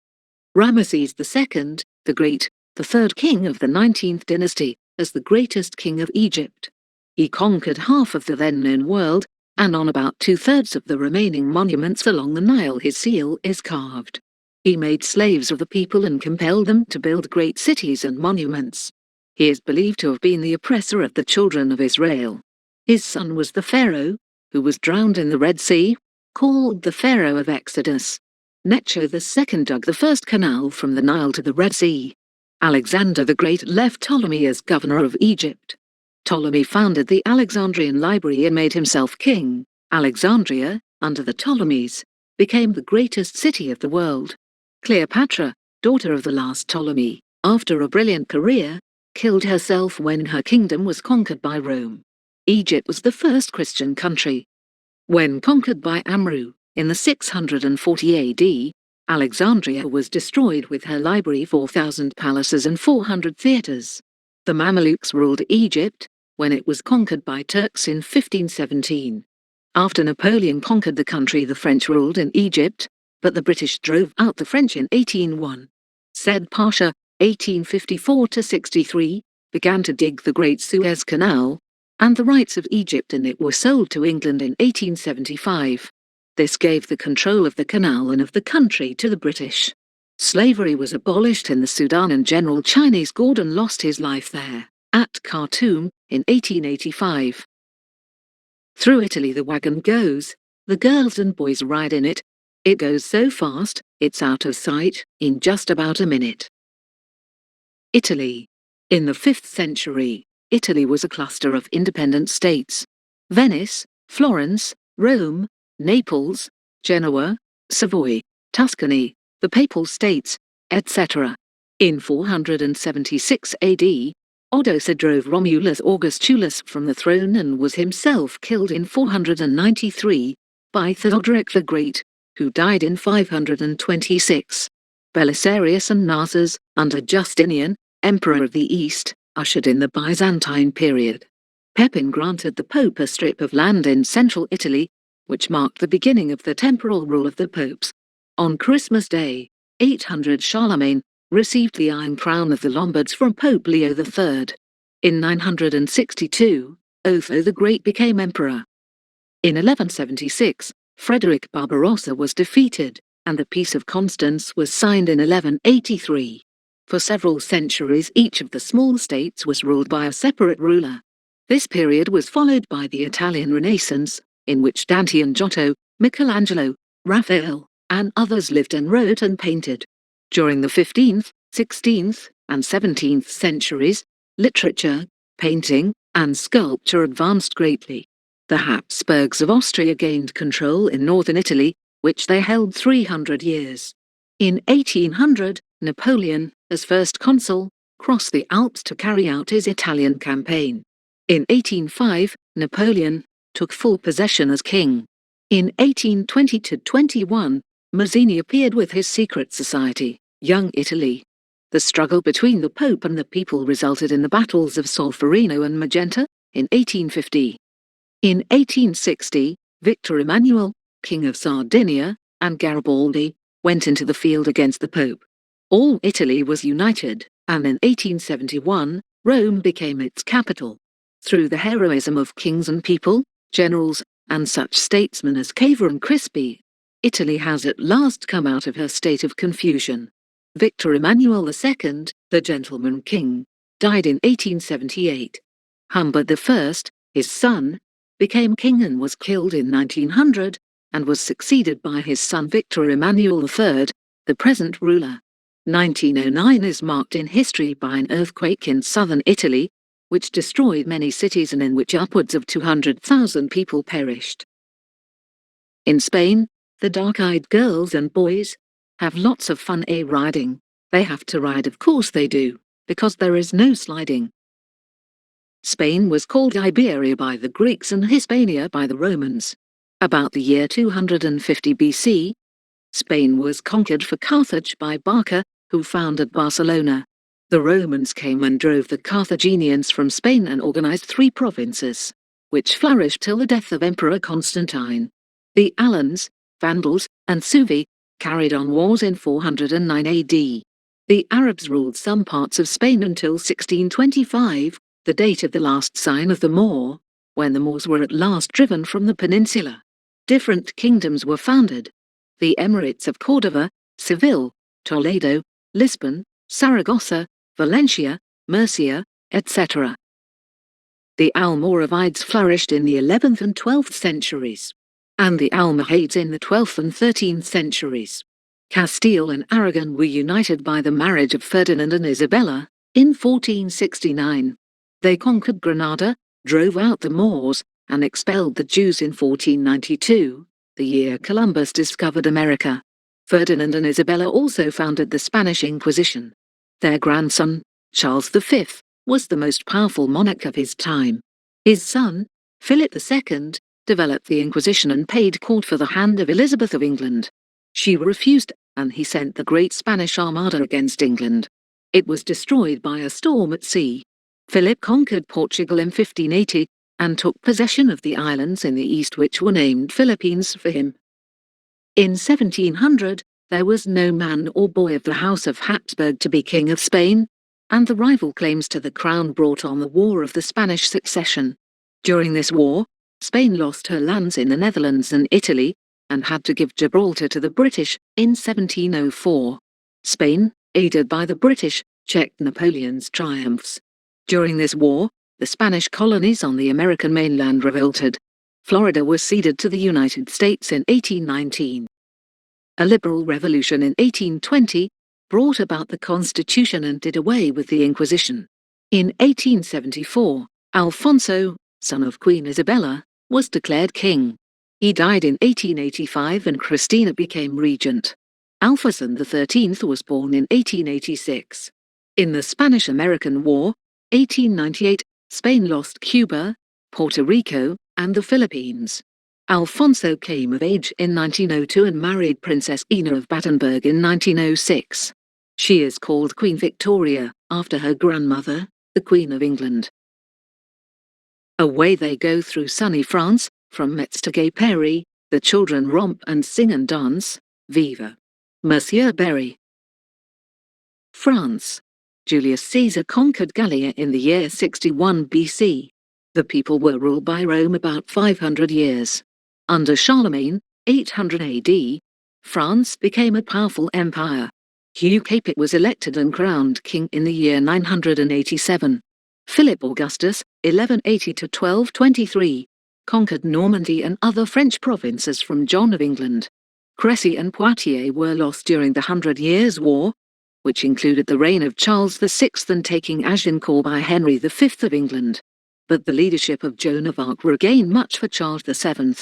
Ramesses II, the Great, the third king of the 19th dynasty, as the greatest king of Egypt. He conquered half of the then-known world, and on about 2/3 of the remaining monuments along the Nile his seal is carved. He made slaves of the people and compelled them to build great cities and monuments. He is believed to have been the oppressor of the children of Israel. His son was the Pharaoh, who was drowned in the Red Sea, called the Pharaoh of Exodus. Necho II dug the first canal from the Nile to the Red Sea. Alexander the Great left Ptolemy as governor of Egypt. Ptolemy founded the Alexandrian Library and made himself king. Alexandria, under the Ptolemies, became the greatest city of the world. Cleopatra, daughter of the last Ptolemy, after a brilliant career, killed herself when her kingdom was conquered by Rome. Egypt was the first Christian country. When conquered by Amru, in the 640 AD, Alexandria was destroyed with her library, 4,000 palaces and 400 theatres. The Mamelukes ruled Egypt when it was conquered by Turks in 1517. After Napoleon conquered the country, the French ruled in Egypt, but the British drove out the French in 1801. Said Pasha, 1854–63, began to dig the Great Suez Canal, and the rights of Egypt in it were sold to England in 1875. This gave the control of the canal and of the country to the British. Slavery was abolished in the Sudan and General Chinese Gordon lost his life there, at Khartoum, in 1885. Through Italy the wagon goes, the girls and boys ride in it. It goes so fast, it's out of sight, in just about a minute. Italy. In the 5th century, Italy was a cluster of independent states. Venice, Florence, Rome, Naples, Genoa, Savoy, Tuscany, the Papal States, etc. In 476 AD, Odoacer drove Romulus Augustulus from the throne and was himself killed in 493 by Theodoric the Great, who died in 526. Belisarius and Narses, under Justinian, Emperor of the East, ushered in the Byzantine period. Pepin granted the Pope a strip of land in central Italy, which marked the beginning of the temporal rule of the popes. On Christmas Day, 800, Charlemagne received the Iron Crown of the Lombards from Pope Leo III. In 962, Otho the Great became emperor. In 1176, Frederick Barbarossa was defeated, and the Peace of Constance was signed in 1183. For several centuries each of the small states was ruled by a separate ruler. This period was followed by the Italian Renaissance, in which Dante and Giotto, Michelangelo, Raphael, and others lived and wrote and painted. During the 15th, 16th, and 17th centuries, literature, painting, and sculpture advanced greatly. The Habsburgs of Austria gained control in northern Italy, which they held 300 years. In 1800, Napoleon, as first consul, crossed the Alps to carry out his Italian campaign. In 1805, Napoleon took full possession as king. In 1820–21, Mazzini appeared with his secret society, Young Italy. The struggle between the Pope and the people resulted in the battles of Solferino and Magenta in 1850. In 1860, Victor Emmanuel, King of Sardinia, and Garibaldi went into the field against the Pope. All Italy was united, and in 1871, Rome became its capital. Through the heroism of kings and people, generals, and such statesmen as Cavour and Crispi, Italy has at last come out of her state of confusion. Victor Emmanuel II, the gentleman king, died in 1878. Humbert I, his son, became king and was killed in 1900, and was succeeded by his son Victor Emmanuel III, the present ruler. 1909 is marked in history by an earthquake in southern Italy, which destroyed many cities and in which upwards of 200,000 people perished. In Spain, the dark-eyed girls and boys have lots of fun riding. They have to ride, of course they do, because there is no sliding. Spain was called Iberia by the Greeks and Hispania by the Romans. About the year 250 BC, Spain was conquered for Carthage by Barca, who founded Barcelona. The Romans came and drove the Carthaginians from Spain and organized 3 provinces, which flourished till the death of Emperor Constantine. The Alans, Vandals, and Suevi carried on wars in 409 AD. The Arabs ruled some parts of Spain until 1625, the date of the last sign of the Moor, when the Moors were at last driven from the peninsula. Different kingdoms were founded: the Emirates of Córdoba, Seville, Toledo, Lisbon, Saragossa, Valencia, Murcia, etc. The Almoravides flourished in the 11th and 12th centuries, and the Almohades in the 12th and 13th centuries. Castile and Aragon were united by the marriage of Ferdinand and Isabella in 1469. They conquered Granada, drove out the Moors, and expelled the Jews in 1492, the year Columbus discovered America. Ferdinand and Isabella also founded the Spanish Inquisition. Their grandson, Charles V, was the most powerful monarch of his time. His son, Philip II, developed the Inquisition and paid court for the hand of Elizabeth of England. She refused, and he sent the Great Spanish Armada against England. It was destroyed by a storm at sea. Philip conquered Portugal in 1580 and took possession of the islands in the east which were named Philippines for him. In 1700, there was no man or boy of the House of Habsburg to be King of Spain, and the rival claims to the crown brought on the War of the Spanish Succession. During this war, Spain lost her lands in the Netherlands and Italy, and had to give Gibraltar to the British in 1704. Spain, aided by the British, checked Napoleon's triumphs. During this war, the Spanish colonies on the American mainland revolted. Florida was ceded to the United States in 1819. A liberal revolution in 1820 brought about the Constitution and did away with the Inquisition. In 1874, Alfonso, son of Queen Isabella, was declared king. He died in 1885 and Christina became regent. Alfonso XIII was born in 1886. In the Spanish-American War, 1898, Spain lost Cuba, Puerto Rico, and the Philippines. Alfonso came of age in 1902 and married Princess Ina of Battenberg in 1906. She is called Queen Victoria, after her grandmother, the Queen of England. Away they go through sunny France, from Metz to Gay Perry, the children romp and sing and dance, viva Monsieur Berry. France. Julius Caesar conquered Gallia in the year 61 BC. The people were ruled by Rome about 500 years. Under Charlemagne, 800 AD, France became a powerful empire. Hugh Capet was elected and crowned king in the year 987. Philip Augustus, 1180 to 1223, conquered Normandy and other French provinces from John of England. Crécy and Poitiers were lost during the 100 Years' War, which included the reign of Charles VI and taking Agincourt by Henry V of England. But the leadership of Joan of Arc regained much for Charles VII.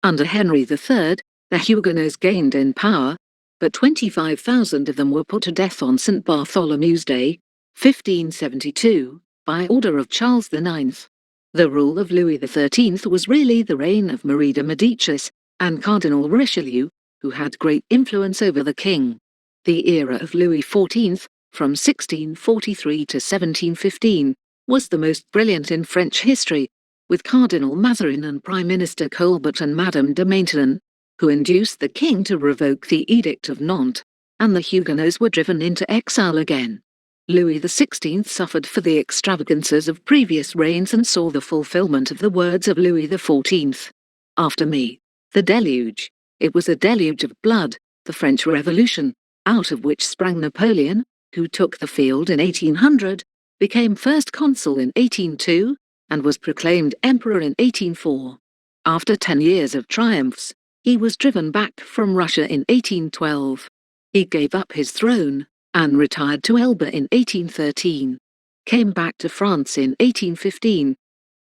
Under Henry III, the Huguenots gained in power, but 25,000 of them were put to death on St. Bartholomew's Day, 1572, by order of Charles IX. The rule of Louis XIII was really the reign of Marie de Medicis and Cardinal Richelieu, who had great influence over the king. The era of Louis XIV, from 1643 to 1715, was the most brilliant in French history, with Cardinal Mazarin and Prime Minister Colbert and Madame de Maintenon, who induced the king to revoke the Edict of Nantes, and the Huguenots were driven into exile again. Louis XVI suffered for the extravagances of previous reigns and saw the fulfillment of the words of Louis XIV. After me, the deluge. It was a deluge of blood, the French Revolution, out of which sprang Napoleon, who took the field in 1800, became first consul in 1802, and was proclaimed emperor in 1804. After 10 years of triumphs, he was driven back from Russia in 1812. He gave up his throne and retired to Elba in 1813, came back to France in 1815,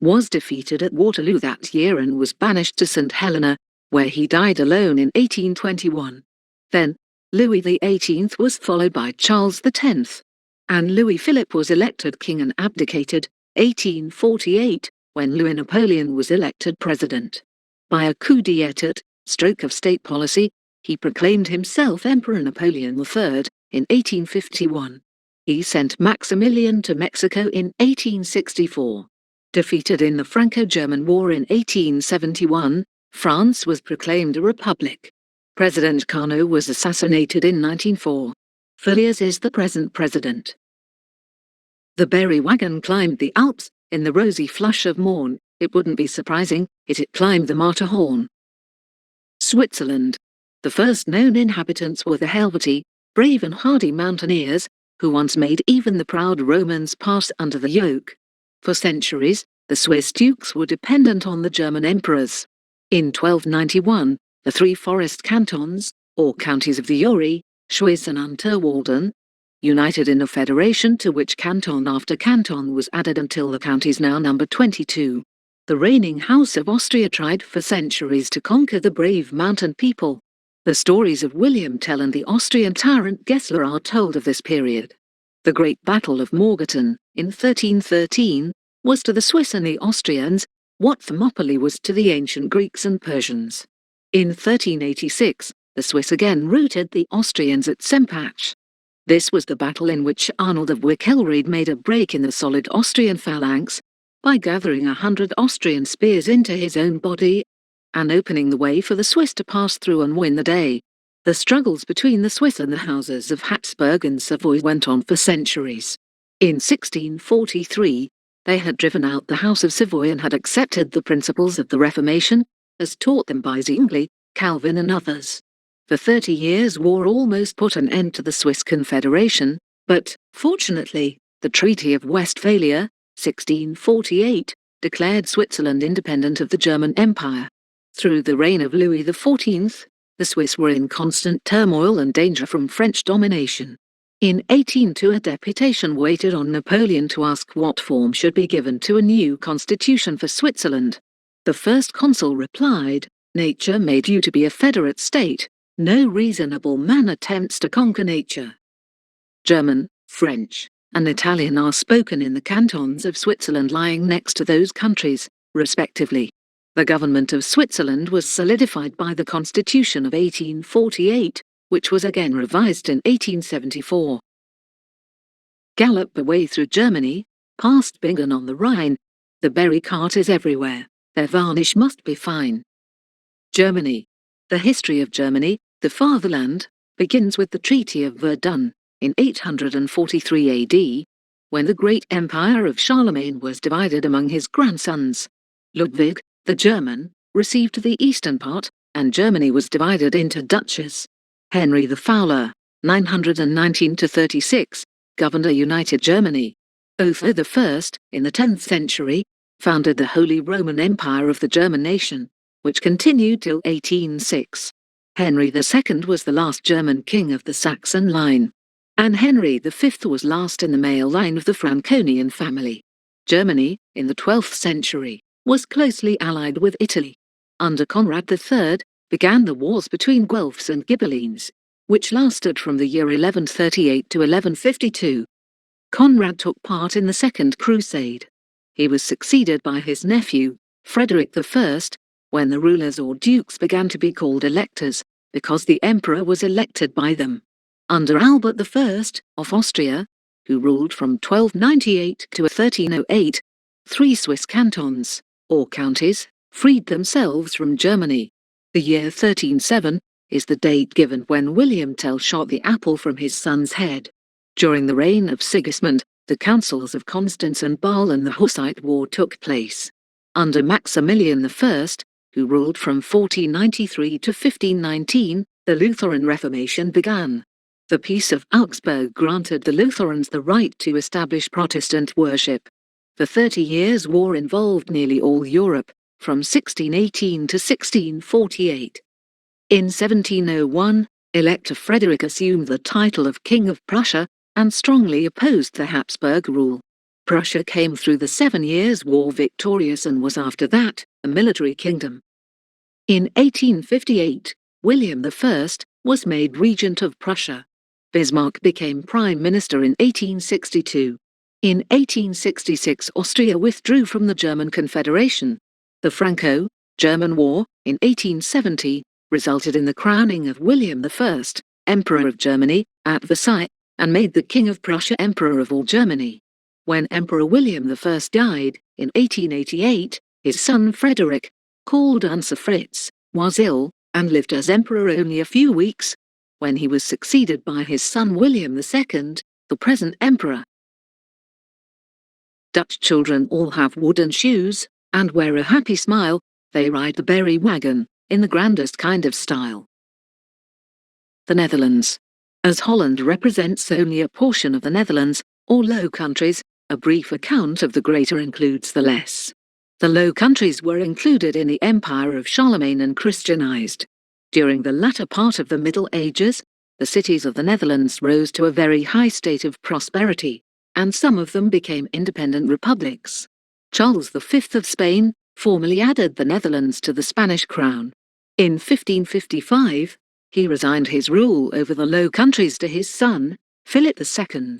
was defeated at Waterloo that year and was banished to St. Helena, where he died alone in 1821. Then, Louis XVIII was followed by Charles X, and Louis Philippe was elected king and abdicated, 1848, when Louis Napoleon was elected president. By a coup d'état, stroke of state policy, he proclaimed himself Emperor Napoleon III in 1851. He sent Maximilian to Mexico in 1864. Defeated in the Franco-German War in 1871, France was proclaimed a republic. President Carnot was assassinated in 1904. Villiers is the present president. The Berry Wagon climbed the Alps in the rosy flush of morn. It wouldn't be surprising it climbed the Matterhorn. Switzerland. The first known inhabitants were the Helvetii, brave and hardy mountaineers, who once made even the proud Romans pass under the yoke. For centuries, the Swiss dukes were dependent on the German emperors. In 1291, the three forest cantons, or counties of the Uri, Schwyz and Unterwalden, united in a federation to which canton after canton was added until the counties now number 22. The reigning House of Austria tried for centuries to conquer the brave mountain people. The stories of William Tell and the Austrian tyrant Gessler are told of this period. The Great Battle of Morgarten, in 1313, was to the Swiss and the Austrians what Thermopylae was to the ancient Greeks and Persians. In 1386, the Swiss again routed the Austrians at Sempach. This was the battle in which Arnold of Wickelried made a break in the solid Austrian phalanx by gathering 100 Austrian spears into his own body and opening the way for the Swiss to pass through and win the day. The struggles between the Swiss and the houses of Habsburg and Savoy went on for centuries. In 1643, they had driven out the House of Savoy and had accepted the principles of the Reformation, as taught them by Zwingli, Calvin and others. The 30 Years' War almost put an end to the Swiss Confederation, but, fortunately, the Treaty of Westphalia, 1648, declared Switzerland independent of the German Empire. Through the reign of Louis XIV, the Swiss were in constant turmoil and danger from French domination. In 1802, a deputation waited on Napoleon to ask what form should be given to a new constitution for Switzerland. The first consul replied, "Nature made you to be a federate state. No reasonable man attempts to conquer nature." German, French, and Italian are spoken in the cantons of Switzerland lying next to those countries, respectively. The government of Switzerland was solidified by the Constitution of 1848, which was again revised in 1874. Gallop away through Germany, past Bingen on the Rhine. The berry cart is everywhere. Their varnish must be fine. Germany. The history of Germany, the fatherland, begins with the Treaty of Verdun in 843 AD, when the great empire of Charlemagne was divided among his grandsons. Ludwig, the German, received the eastern part, and Germany was divided into duchies. Henry the Fowler, 919–36, governed a united Germany. Otho I, in the 10th century, founded the Holy Roman Empire of the German nation, which continued till 1806. Henry II was the last German king of the Saxon line, and Henry V was last in the male line of the Franconian family. Germany, in the 12th century, was closely allied with Italy. Under Conrad III, began the wars between Guelphs and Ghibellines, which lasted from the year 1138 to 1152. Conrad took part in the Second Crusade. He was succeeded by his nephew, Frederick I, when the rulers or dukes began to be called electors, because the emperor was elected by them. Under Albert I of Austria, who ruled from 1298 to 1308, 3 Swiss cantons, or counties, freed themselves from Germany. The year 1307 is the date given when William Tell shot the apple from his son's head. During the reign of Sigismund, the councils of Constance and Bâle and the Hussite War took place. Under Maximilian I, who ruled from 1493 to 1519, the Lutheran Reformation began. The Peace of Augsburg granted the Lutherans the right to establish Protestant worship. The 30 Years' War involved nearly all Europe, from 1618 to 1648. In 1701, Elector Frederick assumed the title of King of Prussia and strongly opposed the Habsburg rule. Prussia came through the 7 Years' War victorious and was after that a military kingdom. In 1858, William I was made regent of Prussia. Bismarck became prime minister in 1862. In 1866, Austria withdrew from the German Confederation. The Franco-German War, in 1870, resulted in the crowning of William I, Emperor of Germany, at Versailles, and made the King of Prussia Emperor of all Germany. When Emperor William I died, in 1888, his son Frederick, called Unser Fritz, was ill, and lived as emperor only a few weeks, when he was succeeded by his son William II, the present emperor. Dutch children all have wooden shoes, and wear a happy smile. They ride the berry wagon, in the grandest kind of style. The Netherlands. As Holland represents only a portion of the Netherlands, or Low Countries, a brief account of the greater includes the less. The Low Countries were included in the Empire of Charlemagne and Christianized. During the latter part of the Middle Ages, the cities of the Netherlands rose to a very high state of prosperity, and some of them became independent republics. Charles V of Spain formally added the Netherlands to the Spanish crown. In 1555, he resigned his rule over the Low Countries to his son, Philip II.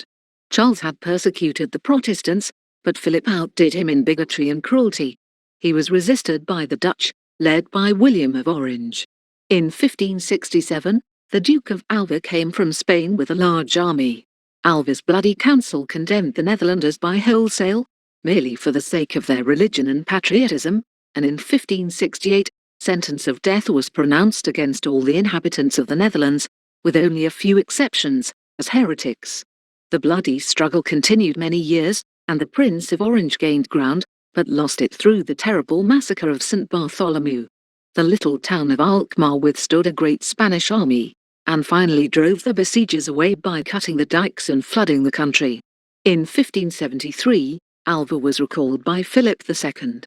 Charles had persecuted the Protestants, but Philip outdid him in bigotry and cruelty. He was resisted by the Dutch, led by William of Orange. In 1567, the Duke of Alva came from Spain with a large army. Alva's bloody council condemned the Netherlanders by wholesale, merely for the sake of their religion and patriotism, and in 1568, sentence of death was pronounced against all the inhabitants of the Netherlands, with only a few exceptions, as heretics. The bloody struggle continued many years, and the Prince of Orange gained ground, but lost it through the terrible massacre of St. Bartholomew. The little town of Alkmaar withstood a great Spanish army, and finally drove the besiegers away by cutting the dikes and flooding the country. In 1573, Alva was recalled by Philip II.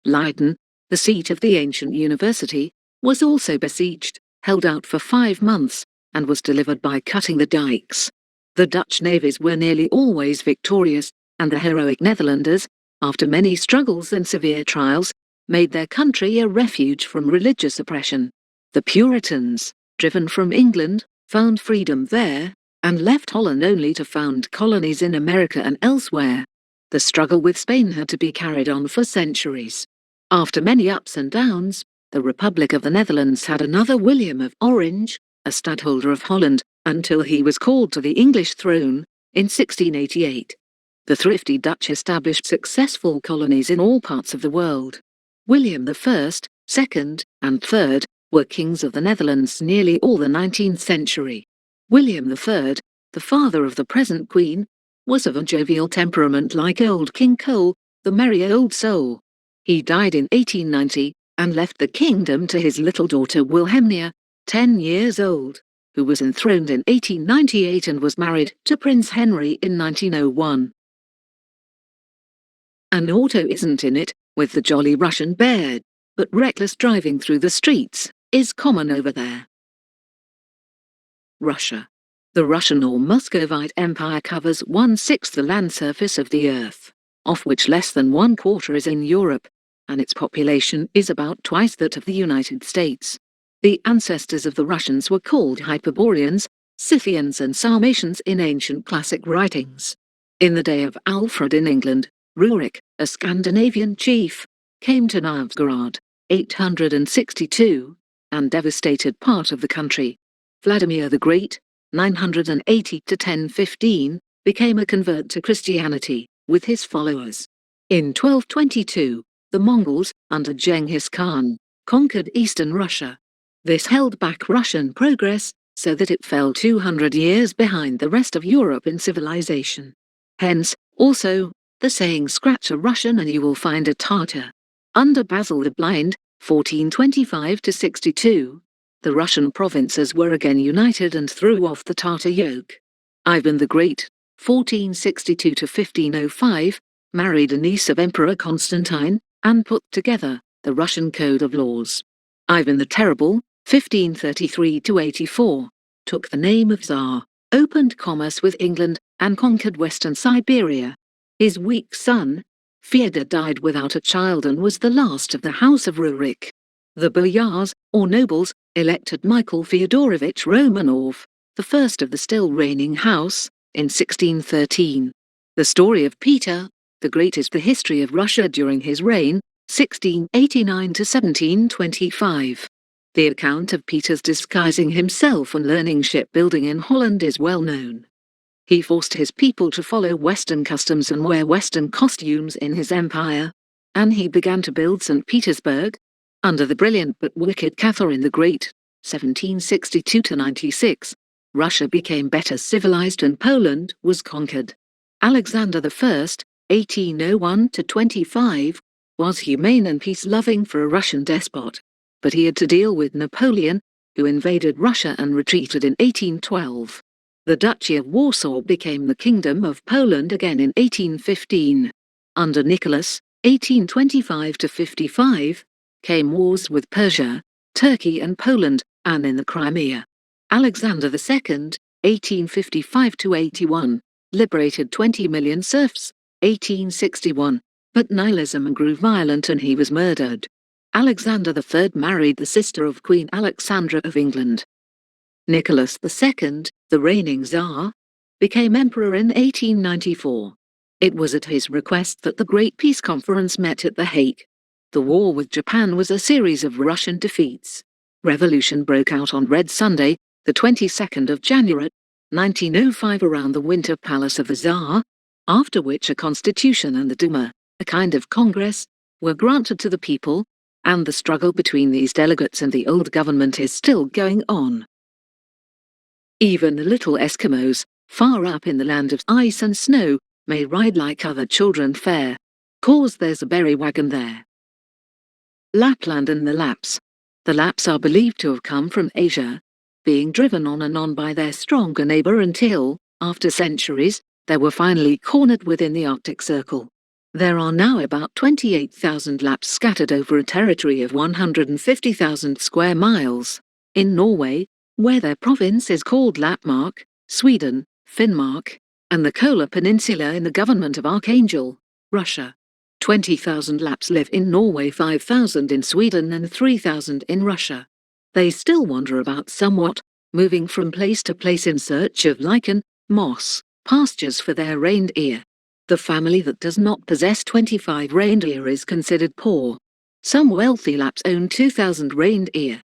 Leiden, the seat of the ancient university, was also besieged, held out for 5 months, and was delivered by cutting the dikes. The Dutch navies were nearly always victorious, and the heroic Netherlanders, after many struggles and severe trials, made their country a refuge from religious oppression. The Puritans, driven from England, found freedom there, and left Holland only to found colonies in America and elsewhere. The struggle with Spain had to be carried on for centuries. After many ups and downs, the Republic of the Netherlands had another William of Orange, a stadtholder of Holland, until he was called to the English throne in 1688. The thrifty Dutch established successful colonies in all parts of the world. William I, II, and III were kings of the Netherlands nearly all the 19th century. William III, the father of the present Queen, was of a jovial temperament like old King Cole, the merry old soul. He died in 1890 and left the kingdom to his little daughter Wilhelmina, 10 years old, who was enthroned in 1898 and was married to Prince Henry in 1901. An auto isn't in it, with the jolly Russian bear, but reckless driving through the streets is common over there. Russia. The Russian or Muscovite Empire covers 1/6 the land surface of the Earth, of which less than 1/4 is in Europe, and its population is about twice that of the United States. The ancestors of the Russians were called Hyperboreans, Scythians and Sarmatians in ancient classic writings. In the day of Alfred in England, Rurik, a Scandinavian chief, came to Novgorod, 862, and devastated part of the country. Vladimir the Great, 980 to 1015, became a convert to Christianity, with his followers. In 1222, the Mongols, under Genghis Khan, conquered eastern Russia. This held back Russian progress, so that it fell 200 years behind the rest of Europe in civilization. Hence, also, the saying scratch a Russian and you will find a Tartar. Under Basil the Blind, 1425 to 62, the Russian provinces were again united and threw off the Tartar yoke. Ivan the Great, 1462 to 1505, married a niece of Emperor Constantine and put together the Russian Code of Laws. Ivan the Terrible, 1533 to 84, took the name of Tsar, opened commerce with England, and conquered western Siberia. His weak son, Fyodor, died without a child and was the last of the House of Rurik. The boyars, or nobles, elected Michael Fyodorovich Romanov, the first of the still reigning house, in 1613. The story of Peter the Great is the history of Russia during his reign, 1689 to 1725. The account of Peter's disguising himself and learning shipbuilding in Holland is well known. He forced his people to follow Western customs and wear Western costumes in his empire, and he began to build St. Petersburg. Under the brilliant but wicked Catherine the Great, 1762 to 96, Russia became better civilized and Poland was conquered. Alexander I, 1801 to 25, was humane and peace-loving for a Russian despot, but he had to deal with Napoleon, who invaded Russia and retreated in 1812. The Duchy of Warsaw became the Kingdom of Poland again in 1815. Under Nicholas, 1825 to 55, came wars with Persia, Turkey and Poland, and in the Crimea. Alexander II, 1855 to 81, liberated 20 million serfs, 1861, but nihilism grew violent and he was murdered. Alexander III married the sister of Queen Alexandra of England. Nicholas II, the reigning Tsar, became emperor in 1894. It was at his request that the Great Peace Conference met at The Hague. The war with Japan was a series of Russian defeats. Revolution broke out on Red Sunday, the 22nd of January, 1905 around the Winter Palace of the Tsar, after which a constitution and the Duma, a kind of congress, were granted to the people, and the struggle between these delegates and the old government is still going on. Even the little Eskimos, far up in the land of ice and snow, may ride like other children fair, 'cause there's a berry wagon there. Lapland and the Lapps. The Lapps are believed to have come from Asia, being driven on and on by their stronger neighbor until, after centuries, they were finally cornered within the Arctic Circle. There are now about 28,000 Lapps scattered over a territory of 150,000 square miles. In Norway, where their province is called Lappmark, Sweden, Finnmark, and the Kola Peninsula in the government of Archangel, Russia. 20,000 Lapps live in Norway, 5,000 in Sweden and 3,000 in Russia. They still wander about somewhat, moving from place to place in search of lichen, moss, pastures for their reindeer. The family that does not possess 25 reindeer is considered poor. Some wealthy Lapps own 2,000 reindeer.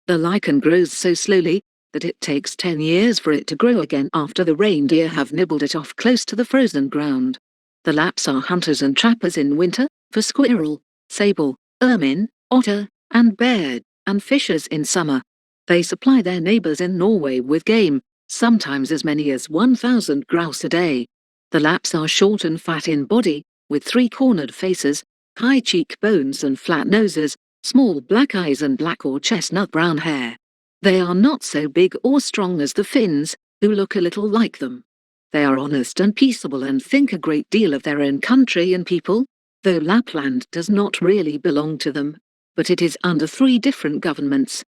The lichen grows so slowly that it takes 10 years for it to grow again after the reindeer have nibbled it off close to the frozen ground. The Lapps are hunters and trappers in winter, for squirrel, sable, ermine, otter, and bear, and fishers in summer. They supply their neighbors in Norway with game, sometimes as many as 1,000 grouse a day. The Lapps are short and fat in body, with three-cornered faces, high cheekbones and flat noses, small black eyes and black or chestnut brown hair. They are not so big or strong as the Finns, who look a little like them. They are honest and peaceable and think a great deal of their own country and people, though Lapland does not really belong to them, but it is under 3 different governments.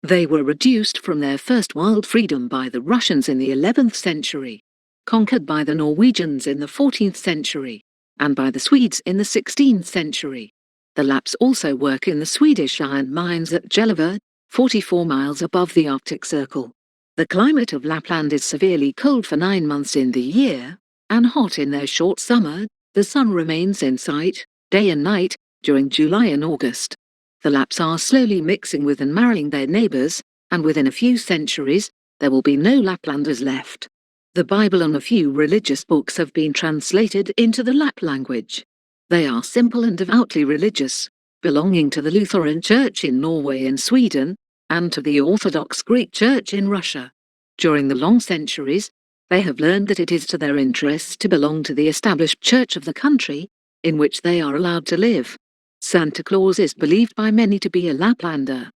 They were reduced from their first wild freedom by the Russians in the 11th century, conquered by the Norwegians in the 14th century, and by the Swedes in the 16th century. The Lapps also work in the Swedish iron mines at Gällivare, 44 miles above the Arctic Circle. The climate of Lapland is severely cold for 9 months in the year, and hot in their short summer. The sun remains in sight, day and night, during July and August. The Lapps are slowly mixing with and marrying their neighbors, and within a few centuries, there will be no Laplanders left. The Bible and a few religious books have been translated into the Lapp language. They are simple and devoutly religious, belonging to the Lutheran Church in Norway and Sweden, and to the Orthodox Greek Church in Russia. During the long centuries, they have learned that it is to their interests to belong to the established church of the country in which they are allowed to live. Santa Claus is believed by many to be a Laplander.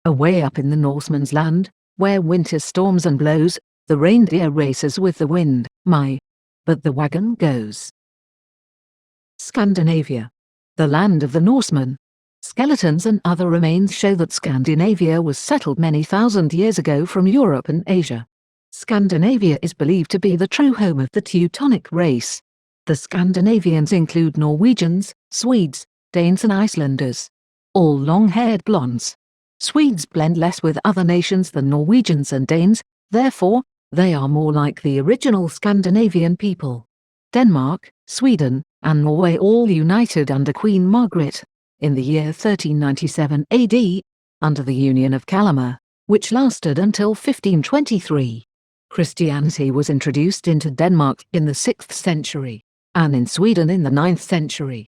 Away up in the Norseman's land, where winter storms and blows, the reindeer races with the wind, but the wagon goes. Scandinavia, the land of the Norsemen. Skeletons and other remains show that Scandinavia was settled many thousand years ago from Europe and Asia. Scandinavia is believed to be the true home of the Teutonic race. The Scandinavians include Norwegians, Swedes, Danes and Icelanders. All long-haired blondes. Swedes blend less with other nations than Norwegians and Danes, therefore, they are more like the original Scandinavian people. Denmark, Sweden, and Norway all united under Queen Margaret in the year 1397 AD, under the Union of Kalmar, which lasted until 1523. Christianity was introduced into Denmark in the 6th century, and in Sweden in the 9th century.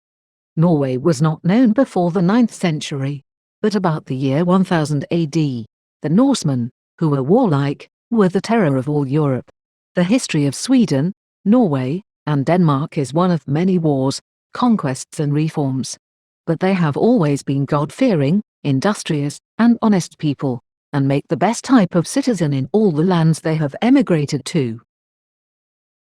Norway was not known before the 9th century, but about the year 1000 AD, the Norsemen, who were warlike, were the terror of all Europe. The history of Sweden, Norway, and Denmark is one of many wars, conquests and reforms. But they have always been God-fearing, industrious, and honest people, and make the best type of citizen in all the lands they have emigrated to.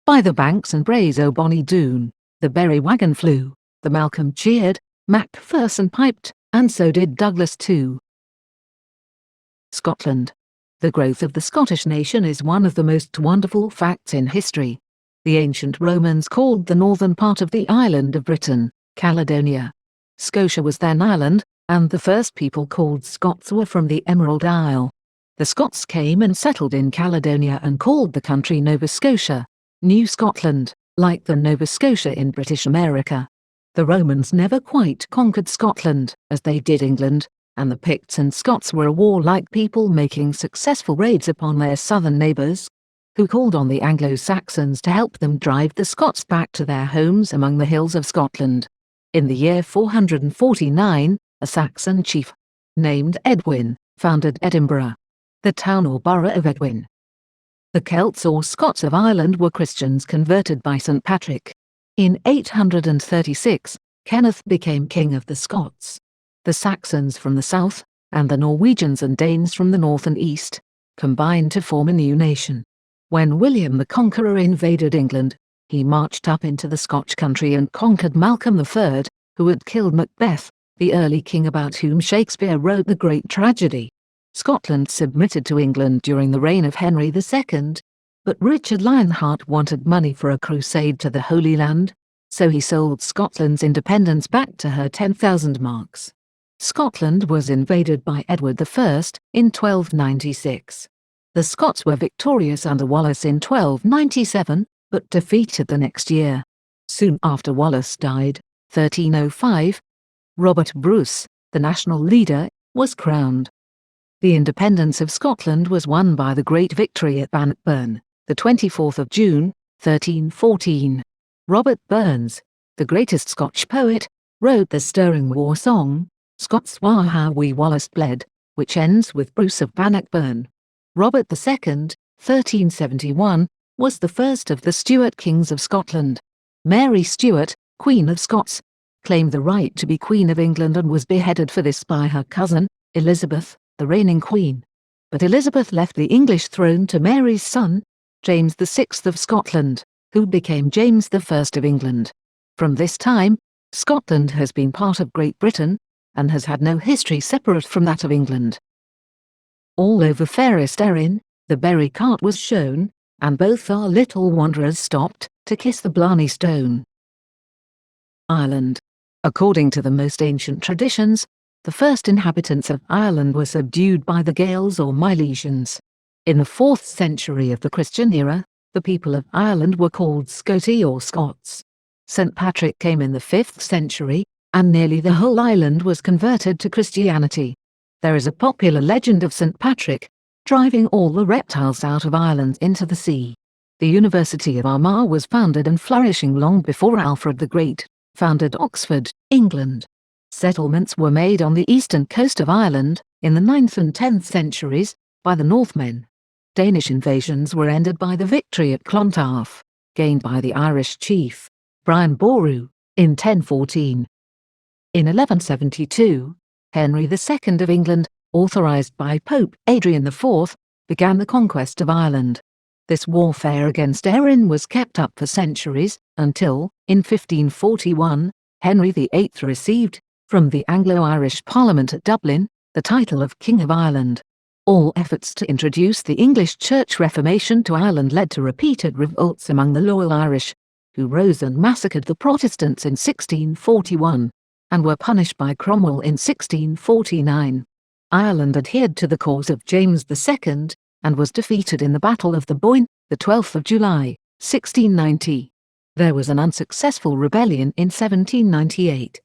By the banks and braes o' bonny Doon, the berry wagon flew, the Malcolm cheered, Macpherson piped, and so did Douglas too. Scotland. The growth of the Scottish nation is one of the most wonderful facts in history. The ancient Romans called the northern part of the island of Britain, Caledonia. Scotia was then Ireland, and the first people called Scots were from the Emerald Isle. The Scots came and settled in Caledonia and called the country Nova Scotia, New Scotland, like the Nova Scotia in British America. The Romans never quite conquered Scotland, as they did England, and the Picts and Scots were a warlike people making successful raids upon their southern neighbours, who called on the Anglo-Saxons to help them drive the Scots back to their homes among the hills of Scotland. In the year 449, a Saxon chief, named Edwin, founded Edinburgh, the town or borough of Edwin. The Celts or Scots of Ireland were Christians converted by St. Patrick. In 836, Kenneth became king of the Scots. The Saxons from the south, and the Norwegians and Danes from the north and east, combined to form a new nation. When William the Conqueror invaded England, he marched up into the Scotch country and conquered Malcolm III, who had killed Macbeth, the early king about whom Shakespeare wrote the great tragedy. Scotland submitted to England during the reign of Henry II, but Richard Lionheart wanted money for a crusade to the Holy Land, so he sold Scotland's independence back to her 10,000 marks. Scotland was invaded by Edward I in 1296. The Scots were victorious under Wallace in 1297, but defeated the next year. Soon after Wallace died, 1305, Robert Bruce, the national leader, was crowned. The independence of Scotland was won by the great victory at Bannockburn, the 24th of June, 1314. Robert Burns, the greatest Scotch poet, wrote the stirring war song, Scots War How We Wallace Bled, which ends with Bruce of Bannockburn. Robert II, 1371, was the first of the Stuart kings of Scotland. Mary Stuart, Queen of Scots, claimed the right to be Queen of England and was beheaded for this by her cousin, Elizabeth, the reigning queen. But Elizabeth left the English throne to Mary's son, James VI of Scotland, who became James I of England. From this time, Scotland has been part of Great Britain, and has had no history separate from that of England. All over fairest Erin, the berry cart was shown, and both our little wanderers stopped to kiss the Blarney Stone. Ireland. According to the most ancient traditions, the first inhabitants of Ireland were subdued by the Gaels or Milesians. In the 4th century of the Christian era, the people of Ireland were called Scoti or Scots. St. Patrick came in the 5th century, and nearly the whole island was converted to Christianity. There is a popular legend of St. Patrick, driving all the reptiles out of Ireland into the sea. The University of Armagh was founded and flourishing long before Alfred the Great founded Oxford, England. Settlements were made on the eastern coast of Ireland in the 9th and 10th centuries by the Northmen. Danish invasions were ended by the victory at Clontarf, gained by the Irish chief, Brian Boru, in 1014. In 1172, Henry II of England, authorised by Pope Adrian IV, began the conquest of Ireland. This warfare against Erin was kept up for centuries, until, in 1541, Henry VIII received, from the Anglo-Irish Parliament at Dublin, the title of King of Ireland. All efforts to introduce the English Church Reformation to Ireland led to repeated revolts among the loyal Irish, who rose and massacred the Protestants in 1641, and were punished by Cromwell in 1649. Ireland adhered to the cause of James II, and was defeated in the Battle of the Boyne, the 12th of July, 1690. There was an unsuccessful rebellion in 1798.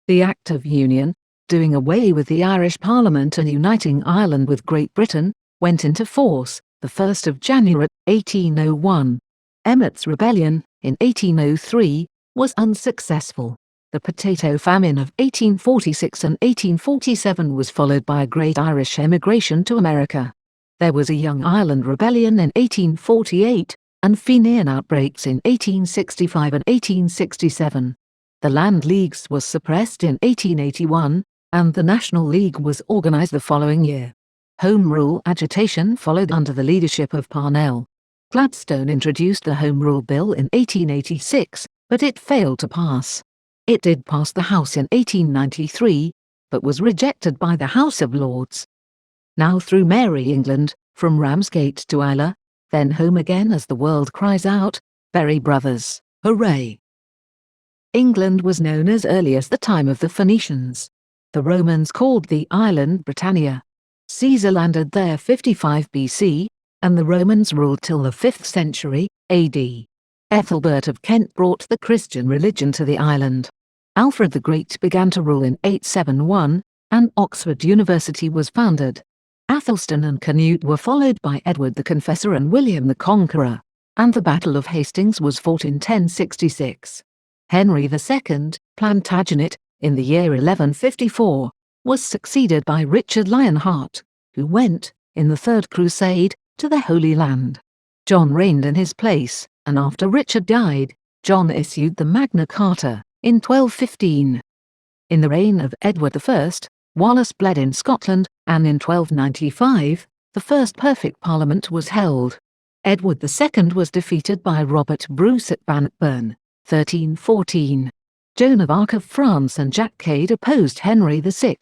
The Act of Union, doing away with the Irish Parliament and uniting Ireland with Great Britain, went into force, the 1st of January, 1801. Emmet's Rebellion, in 1803, was unsuccessful. The potato famine of 1846 and 1847 was followed by a great Irish emigration to America. There was a Young Ireland Rebellion in 1848, and Fenian outbreaks in 1865 and 1867. The Land Leagues was suppressed in 1881, and the National League was organised the following year. Home Rule agitation followed under the leadership of Parnell. Gladstone introduced the Home Rule Bill in 1886, but it failed to pass. It did pass the House in 1893, but was rejected by the House of Lords. Now through Mary England, from Ramsgate to Islay, then home again as the world cries out, Berry Brothers, hooray! England was known as early as the time of the Phoenicians. The Romans called the island Britannia. Caesar landed there 55 BC, and the Romans ruled till the 5th century, AD. Ethelbert of Kent brought the Christian religion to the island. Alfred the Great began to rule in 871, and Oxford University was founded. Athelstan and Canute were followed by Edward the Confessor and William the Conqueror, and the Battle of Hastings was fought in 1066. Henry II, Plantagenet, in the year 1154, was succeeded by Richard Lionheart, who went, in the Third Crusade, to the Holy Land. John reigned in his place, and after Richard died, John issued the Magna Carta, in 1215. In the reign of Edward I, Wallace bled in Scotland, and in 1295, the first perfect parliament was held. Edward II was defeated by Robert Bruce at Bannockburn, 1314. Joan of Arc of France and Jack Cade opposed Henry VI,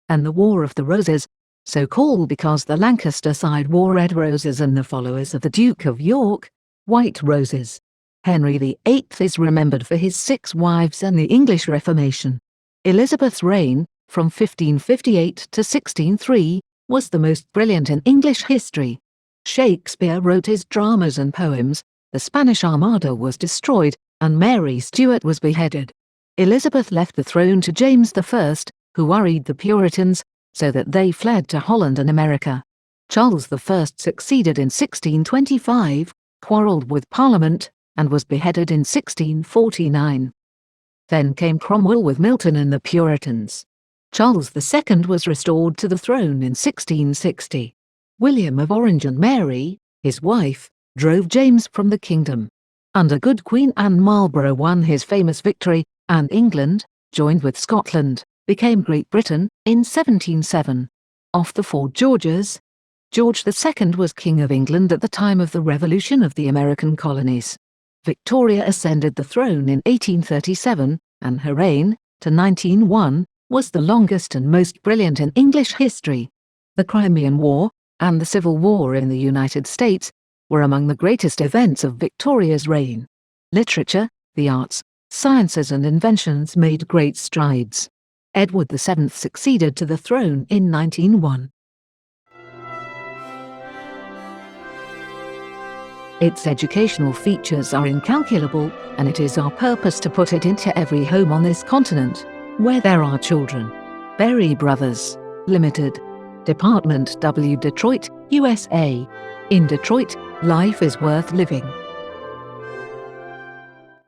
and the War of the Roses, so called because the Lancaster side wore red roses and the followers of the Duke of York, white roses. Henry VIII is remembered for his 6 wives and the English Reformation. Elizabeth's reign, from 1558 to 1603, was the most brilliant in English history. Shakespeare wrote his dramas and poems, the Spanish Armada was destroyed, and Mary Stuart was beheaded. Elizabeth left the throne to James I, who worried the Puritans, so that they fled to Holland and America. Charles I succeeded in 1625, quarrelled with Parliament, and was beheaded in 1649. Then came Cromwell with Milton and the Puritans. Charles II was restored to the throne in 1660. William of Orange and Mary, his wife, drove James from the kingdom. Under good Queen Anne, Marlborough won his famous victory, and England, joined with Scotland, became Great Britain in 1707. Off the 4 Georges, George II was King of England at the time of the Revolution of the American colonies. Victoria ascended the throne in 1837, and her reign, to 1901, was the longest and most brilliant in English history. The Crimean War, and the Civil War in the United States, were among the greatest events of Victoria's reign. Literature, the arts, sciences and inventions made great strides. Edward VII succeeded to the throne in 1901. Its educational features are incalculable, and it is our purpose to put it into every home on this continent, where there are children. Berry Brothers, Limited. Department W, Detroit, USA. In Detroit, life is worth living.